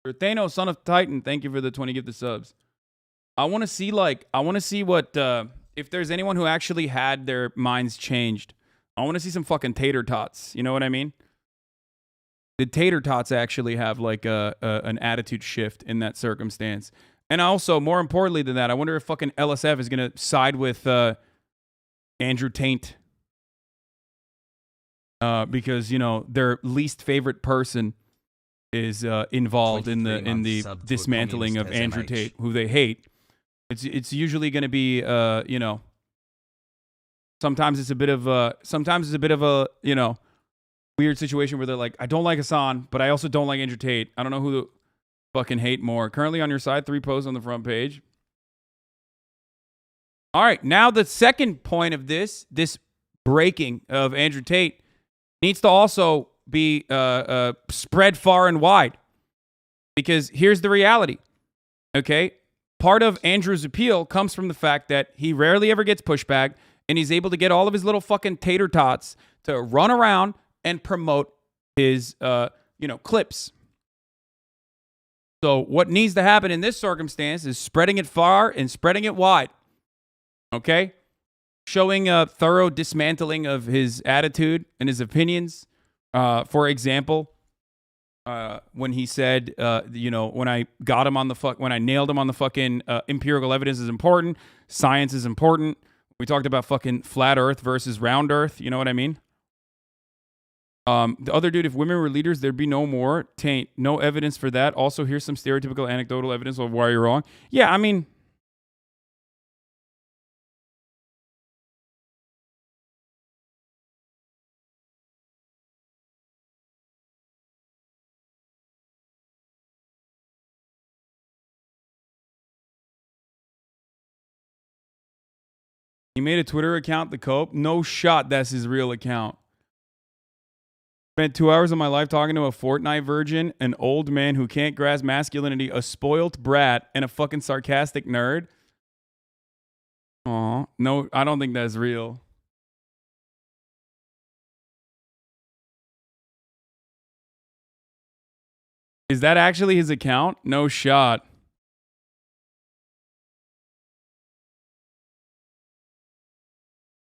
B: for Thanos, son of Titan. Thank you for the 20 gifted subs. I want to see what, if there's anyone who actually had their minds changed. I want to see some fucking tater tots. You know what I mean? Did tater tots actually have like an attitude shift in that circumstance? And also, more importantly than that, I wonder if fucking LSF is going to side with Andrew Tate. Because, you know, their least favorite person is involved in the dismantling of Andrew Tate, who they hate. It's usually going to be, you know, sometimes it's a bit of a, you know, weird situation where they're like, I don't like Hasan, but I also don't like Andrew Tate. I don't know who the fucking hate more. Currently on your side, 3 posts on the front page. All right, now the second point of this breaking of Andrew Tate needs to also be spread far and wide. Because here's the reality, okay? Part of Andrew's appeal comes from the fact that he rarely ever gets pushback, and he's able to get all of his little fucking tater tots to run around and promote his, you know, clips. So what needs to happen in this circumstance is spreading it far and spreading it wide, okay? Showing a thorough dismantling of his attitude and his opinions. For example, when he said, you know, when I nailed him on the fucking empirical evidence is important, science is important. We talked about fucking flat Earth versus round Earth. You know what I mean? The other dude, if women were leaders, there'd be no more. Taint. No evidence for that. Also, here's some stereotypical anecdotal evidence of why you're wrong. Yeah, I mean... He made a Twitter account, The Cope. No shot that's his real account. Spent 2 hours of my life talking to a Fortnite virgin, an old man who can't grasp masculinity, a spoilt brat, and a fucking sarcastic nerd. Aw, no, I don't think that's real. Is that actually his account? No shot.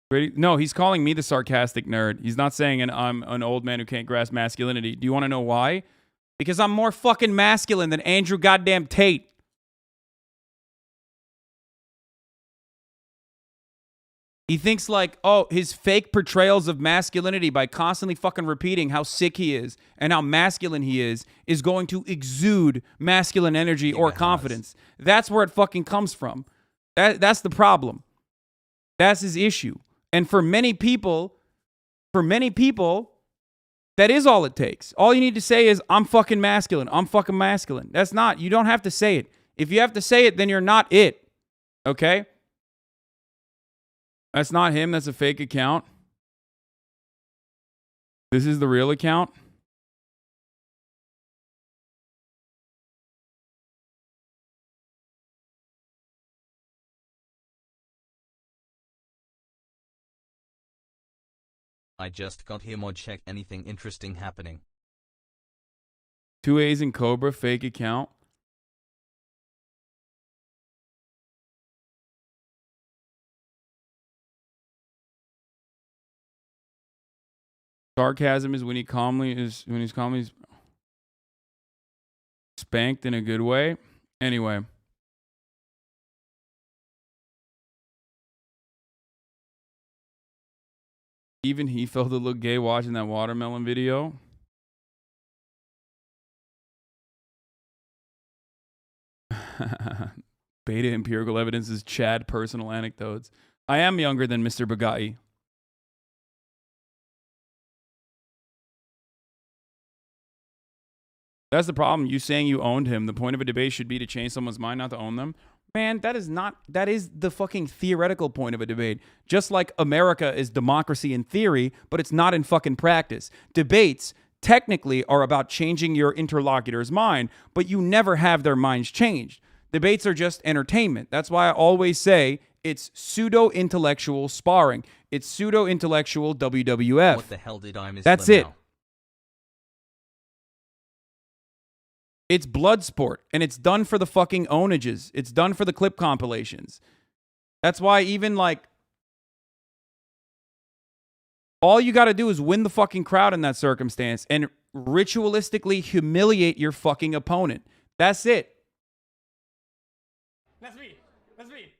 B: No, he's calling me the sarcastic nerd. He's not saying I'm an old man who can't grasp masculinity. Do you want to know why? Because I'm more fucking masculine than Andrew goddamn Tate. He thinks like, oh, his fake portrayals of masculinity by constantly fucking repeating how sick he is and how masculine he is going to exude masculine energy or confidence. That's where it fucking comes from. That's the problem. That's his issue. And for many people, that is all it takes. All you need to say is, I'm fucking masculine. I'm fucking masculine. That's not, you don't have to say it. If you have to say it, then you're not it. Okay? That's not him. That's a fake account. This is the real account.
H: I just got here, mod check anything interesting happening.
B: 2 A's in Cobra, fake account. Sarcasm is when he's calmly spanked in a good way. Anyway. Even he felt a little gay watching that watermelon video. Beta empirical evidence is Chad personal anecdotes. I am younger than Mr. Bugatti. That's the problem. You saying you owned him. The point of a debate should be to change someone's mind, not to own them. Man, that is the fucking theoretical point of a debate. Just like America is democracy in theory, but it's not in fucking practice. Debates technically are about changing your interlocutor's mind, but you never have their minds changed. Debates are just entertainment. That's why I always say it's pseudo-intellectual sparring. It's pseudo-intellectual WWF.
H: What the hell did I miss?
B: That's it. It's blood sport, and it's done for the fucking onages. It's done for the clip compilations. That's why even, like, all you got to do is win the fucking crowd in that circumstance and ritualistically humiliate your fucking opponent. That's it.
J: That's me. That's me.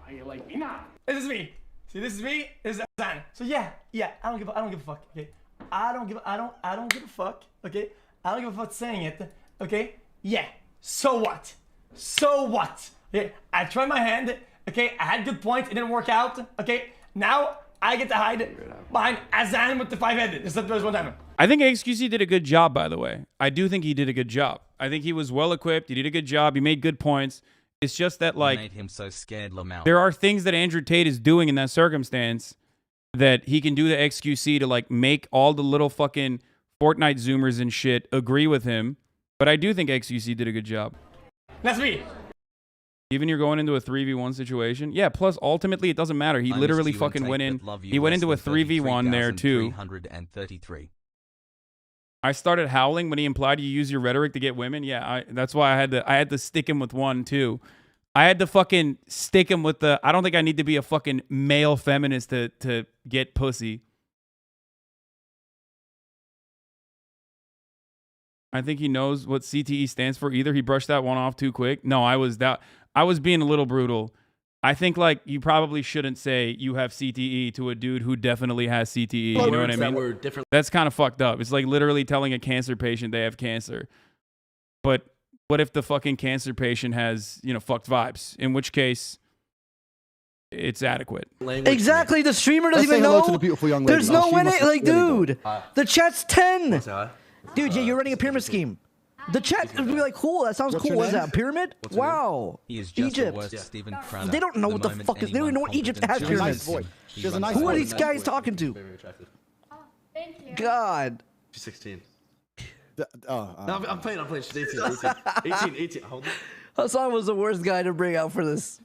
J: Are you like me now? This is me. See, this is me. This is Hasan. So yeah, I don't give a fuck. Okay. I don't give a fuck, okay? I don't give a fuck saying it, okay? Yeah, so what? So what? Okay, I tried my hand, okay? I had good points, it didn't work out, okay? Now, I get to hide behind Hasan with the 5-headed. Except there was one time.
B: I think XQC did a good job, by the way. I do think he did a good job. I think he was well-equipped, he did a good job, he made good points. It's just that, like,
H: made him so scared, Lamau.
B: There are things that Andrew Tate is doing in that circumstance that he can do to XQC to, like, make all the little fucking Fortnite Zoomers and shit agree with him. But I do think XQC did a good job.
J: That's me.
B: Even you're going into a 3v1 situation. Yeah, plus ultimately it doesn't matter. He literally fucking went in. He went into a 3v1 there too. I started howling when he implied you use your rhetoric to get women. Yeah, that's why I had to stick him with one too. I had to fucking stick him with the, I don't think I need to be a fucking male feminist to get pussy. I think he knows what CTE stands for. Either he brushed that one off too quick. No, I was being a little brutal. I think like you probably shouldn't say you have CTE to a dude who definitely has CTE. You know what I mean? That's kind of fucked up. It's like literally telling a cancer patient they have cancer. But what if the fucking cancer patient has, you know, fucked vibes? In which case, it's adequate.
K: Exactly. The streamer doesn't even know. There's no way. Like, dude, the chat's 10. Dude, yeah, you're running a pyramid scheme. The chat would be like, cool. That sounds cool. What is that? A pyramid? Wow. Egypt. They don't know what the fuck is. They don't even know what Egypt has pyramids. Who are these guys talking to?
I: Thank you.
K: God.
F: She's 16.
C: No,
F: I'm playing. She's 18. Hold on.
K: Hasan was the worst guy to bring out for this.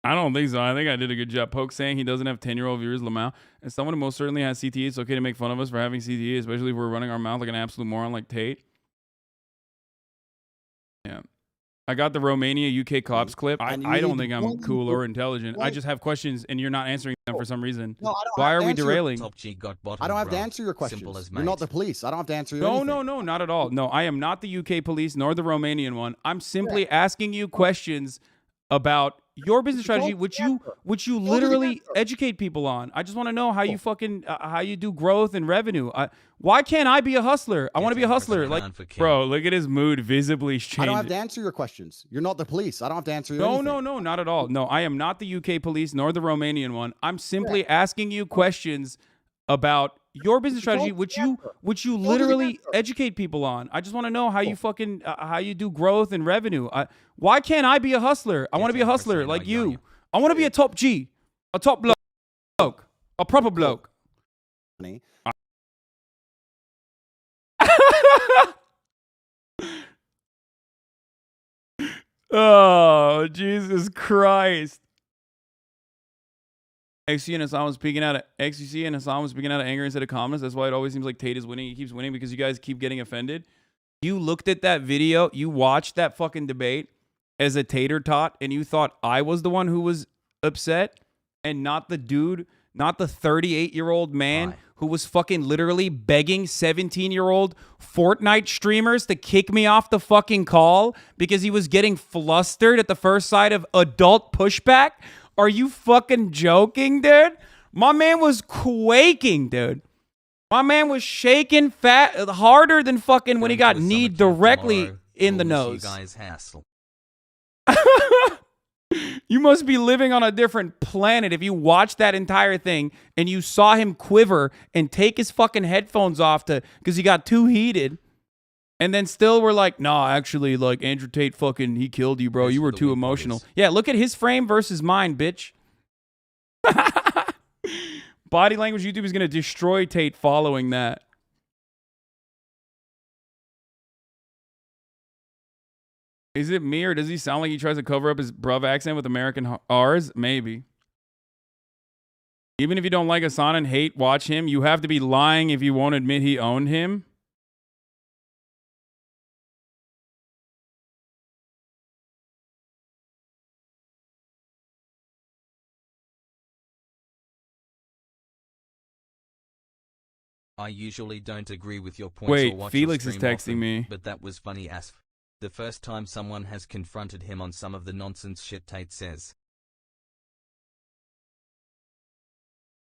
B: I don't think so. I think I did a good job. Poke saying he doesn't have 10-year-old viewers, Lamau. As someone who most certainly has CTE, it's okay to make fun of us for having CTE, especially if we're running our mouth like an absolute moron like Tate. Yeah. I got the Romania UK cops clip. I don't think I'm cool or intelligent. I just have questions and you're not answering them for some reason.
C: No,
B: why are we derailing?
C: I don't have to answer your questions. You're not the police. I don't have to answer your
B: No, not at all. No, I am not the UK police nor the Romanian one. I'm simply asking you questions about your business strategy, which you literally educate people on. I just want to know how you fucking how you do growth and revenue. Why can't I be a hustler? I want to be a hustler. Like, bro, look at his mood visibly changing.
C: I don't have to answer your questions. You're not the police. I don't have to answer your
B: No, not at all. No, I am not the UK police nor the Romanian one. I'm simply asking you questions about your business strategy, which you literally educate people on. I just want to know how you fucking how you do growth and revenue. Why can't I be a hustler? I want to be a hustler like you. I want to be a top G, a top bloke, a proper bloke. Oh, Jesus Christ. XC and Hasan was speaking out of XC and Hasan was speaking out of anger instead of calmness. That's why it always seems like Tate is winning. He keeps winning because you guys keep getting offended. You looked at that video, you watched that fucking debate as a tater tot, and you thought I was the one who was upset and not the dude, not the 38-year-old man who was fucking literally begging 17-year-old Fortnite streamers to kick me off the fucking call because he was getting flustered at the first sight of adult pushback. Are you fucking joking, dude? My man was quaking, dude. My man was shaking harder than fucking when he got kneed directly in the nose. You must be living on a different planet if you watched that entire thing and you saw him quiver and take his fucking headphones off because he got too heated. And then still we're like, nah, actually, like, Andrew Tate fucking, he killed you, bro. You were too emotional. Yeah, look at his frame versus mine, bitch. Body language YouTube is going to destroy Tate following that. Is it me or does he sound like he tries to cover up his bruv accent with American R's? Maybe. Even if you don't like Hasan and hate watch him, you have to be lying if you won't admit he owned him.
H: I usually don't agree with your points.
B: Wait,
H: or watch
B: Felix
H: your
B: is
H: stream
B: texting
H: often,
B: me.
H: But that was funny as the first time someone has confronted him on some of the nonsense shit Tate says.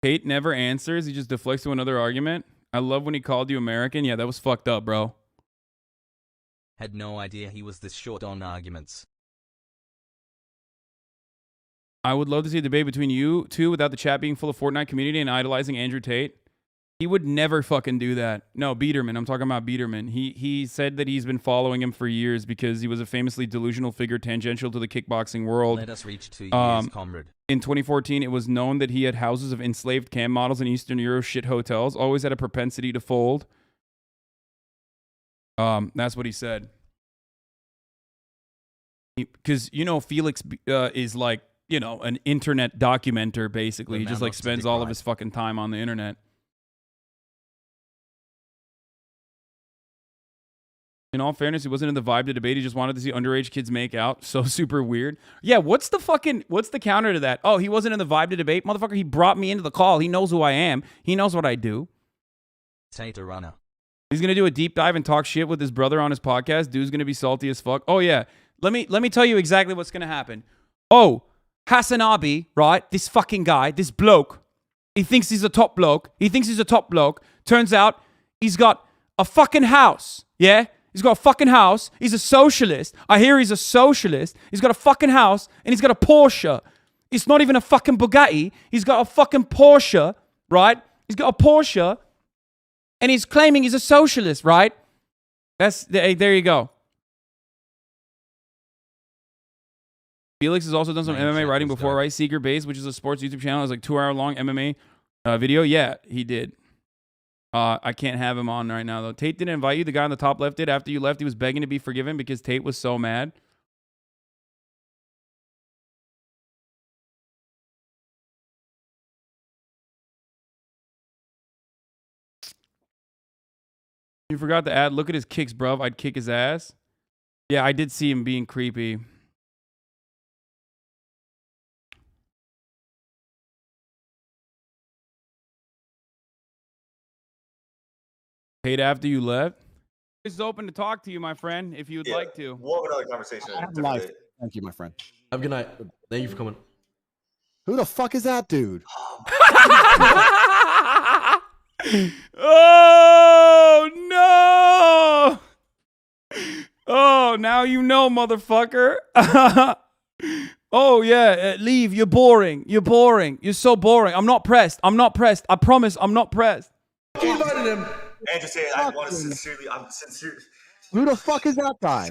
B: Tate never answers. He just deflects to another argument. I love when he called you American. Yeah, that was fucked up, bro.
H: Had no idea he was this short on arguments.
B: I would love to see a debate between you two without the chat being full of Fortnite community and idolizing Andrew Tate. He would never fucking do that. No, Biederman. I'm talking about Biederman. He said that he's been following him for years because he was a famously delusional figure tangential to the kickboxing world.
H: Let us reach 2 years, comrade.
B: In 2014, it was known that he had houses of enslaved cam models in Eastern Euro shit hotels. Always had a propensity to fold. That's what he said. Because, you know, Felix is like, you know, an internet documenter, basically. He just like spends all of his fucking time on the internet. In all fairness, he wasn't in the vibe to debate. He just wanted to see underage kids make out. So super weird. Yeah, what's the counter to that? Oh, he wasn't in the vibe to debate? Motherfucker, he brought me into the call. He knows who I am. He knows what I do.
H: Tate a runner.
B: He's going to do a deep dive and talk shit with his brother on his podcast. Dude's going to be salty as fuck. Oh, yeah. Let me tell you exactly what's gonna happen. Oh, HasanAbi, right? This fucking guy, this bloke. He thinks he's a top bloke. Turns out he's got a fucking house. Yeah? He's got a fucking house. He's a socialist. I hear he's a socialist. He's got a fucking house and he's got a Porsche. It's not even a fucking Bugatti. He's got a fucking Porsche, right? He's got a Porsche and he's claiming he's a socialist, right? There you go. Felix has also done some MMA writing before, right? Seeker Base, which is a sports YouTube channel, is like 2-hour long MMA video. Yeah, he did. I can't have him on right now, though. Tate didn't invite you. The guy on the top left did. After you left, he was begging to be forgiven because Tate was so mad. You forgot to add, look at his kicks, bruv. I'd kick his ass. Yeah, I did see him being creepy. Tate, after you left? It's open to talk to you, my friend, if you would like to.
E: We'll have another conversation.
C: Thank you, my friend.
F: Have a good night. Thank you for coming.
C: Who the fuck is that dude?
B: Oh, no! Oh, now you know, motherfucker. Oh, yeah, leave. You're boring. You're so boring. I'm not pressed. I promise I'm not pressed.
F: You invited him.
E: And just say, I want to I'm sincere.
C: Who the fuck is that guy?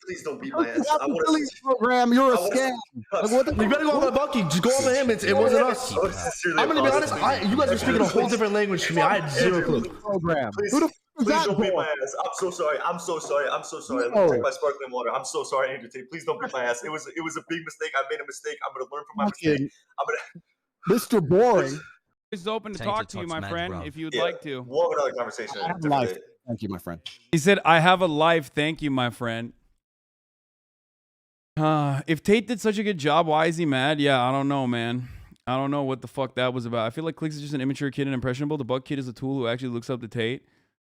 E: Please don't beat my ass. I want
C: to program. You're a scam.
F: You better go over Bucky. Just go over him. It wasn't us. I'm gonna be honest. You guys are speaking a whole different language to me. I had zero clue.
C: Program.
E: Who the fuck is that? Please don't beat my ass. I'm so sorry. Let me drink my sparkling water. I'm so sorry, Andrew Tate. Please don't beat my ass. It was a big mistake. I made a mistake. I'm gonna learn from my mistake.
C: Mr. Boring.
B: It's open to talk to you, my friend, if you would like to.
E: We'll have another conversation.
C: Thank you, my friend.
B: He said, I have a life. Thank you, my friend. If Tate did such a good job, why is he mad? Yeah, I don't know, man. I don't know what the fuck that was about. I feel like Clicks is just an immature kid and impressionable. The Buck kid is a tool who actually looks up to Tate.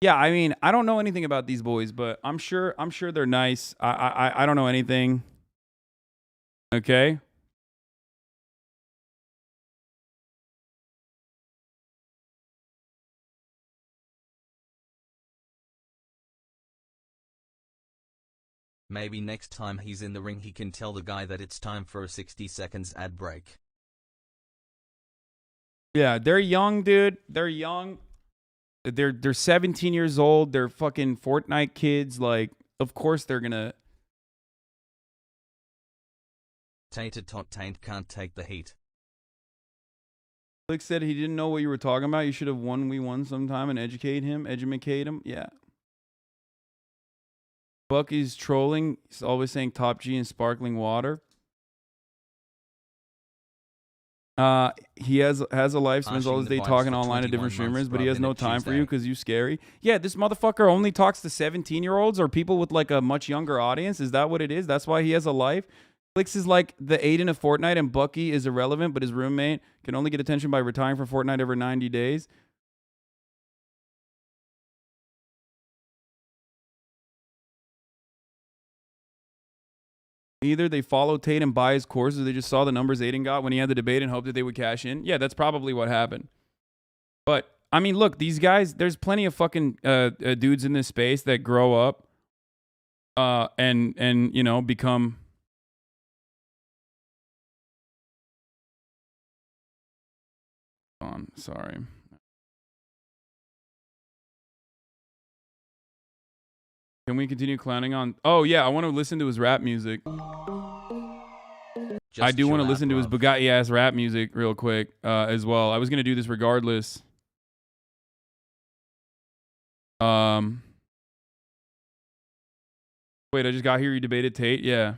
B: Yeah, I mean, I don't know anything about these boys, but I'm sure they're nice. I don't know anything. Okay?
H: Maybe next time he's in the ring he can tell the guy that it's time for a 60 seconds ad break.
B: Yeah, they're young, dude. They're young. They're 17 years old. They're fucking Fortnite kids. Like, of course they're gonna...
H: Tate can't take the heat.
B: Click said he didn't know what you were talking about. You should have 1v1 sometime and educate him. Yeah. Bucky's trolling. He's always saying top G and sparkling water. He has a life, spends all his day talking online to different streamers, but he has no time for you because you scary. Yeah, this motherfucker only talks to 17-year-olds or people with like a much younger audience. Is that what it is? That's why he has a life? Clicks is like the Aiden of Fortnite, and Bucky is irrelevant, but his roommate can only get attention by retiring from Fortnite every 90 days. Either they follow Tate and buy his courses, or they just saw the numbers Aiden got when he had the debate and hoped that they would cash in. Yeah, that's probably what happened. But, I mean, look, these guys, there's plenty of fucking dudes in this space that grow up and you know, become... Sorry. Can we continue clowning on? Oh, yeah, I want to listen to his rap music. I do want to listen to his Bugatti-ass rap music real quick as well. I was going to do this regardless. Wait, I just got here. You debated Tate? Yeah.